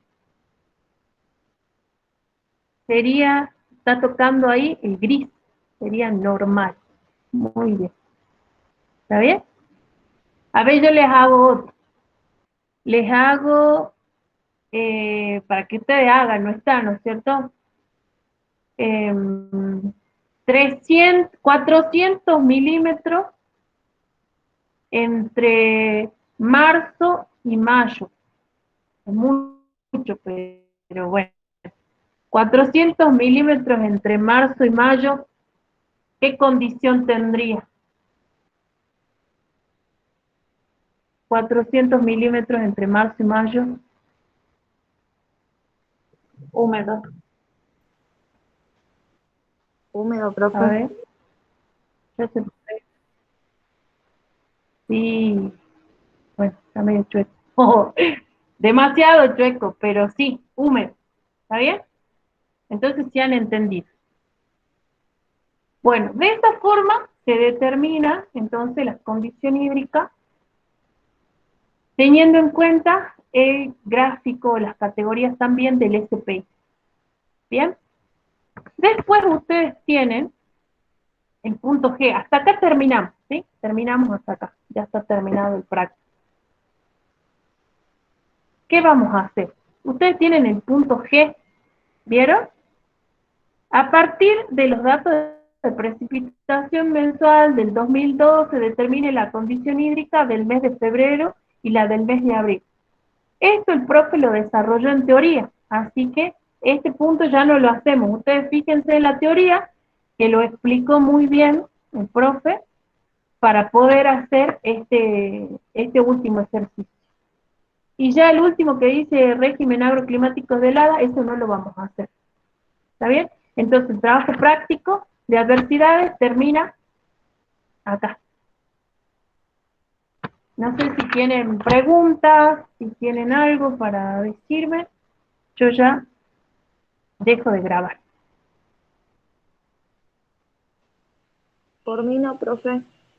Está tocando ahí el gris, sería normal. Muy bien. ¿Está bien? A ver, yo les hago otro. Les hago, para que ustedes hagan, no está, ¿no es cierto? 400 milímetros entre marzo y mayo. Es mucho, pero bueno. 400 milímetros entre marzo y mayo, ¿qué condición tendría? 400 milímetros entre marzo y mayo. Húmedo. Húmedo, profe. A ver. Sí. Bueno, está medio chueco. Oh, demasiado chueco, pero sí, húmedo. ¿Está bien? Entonces sí han entendido. Bueno, de esta forma se determina entonces la condición hídrica teniendo en cuenta el gráfico, las categorías también del SPI. ¿Bien? Después ustedes tienen el punto G. Hasta acá terminamos, ¿sí? Terminamos hasta acá. Ya está terminado el práctico. ¿qué vamos a hacer? Ustedes tienen el punto G, ¿vieron? A partir de los datos de precipitación mensual del 2012, determine la condición hídrica del mes de febrero y la del mes de abril. Esto el profe lo desarrolló en teoría, así que este punto ya no lo hacemos. Ustedes fíjense en la teoría, que lo explicó muy bien el profe, para poder hacer este último ejercicio. Y ya el último que dice régimen agroclimático de helada, eso no lo vamos a hacer. ¿Está bien? Entonces el trabajo práctico de adversidades termina acá. No sé si tienen preguntas, si tienen algo para decirme. Yo ya dejo de grabar. Por mí no, profe.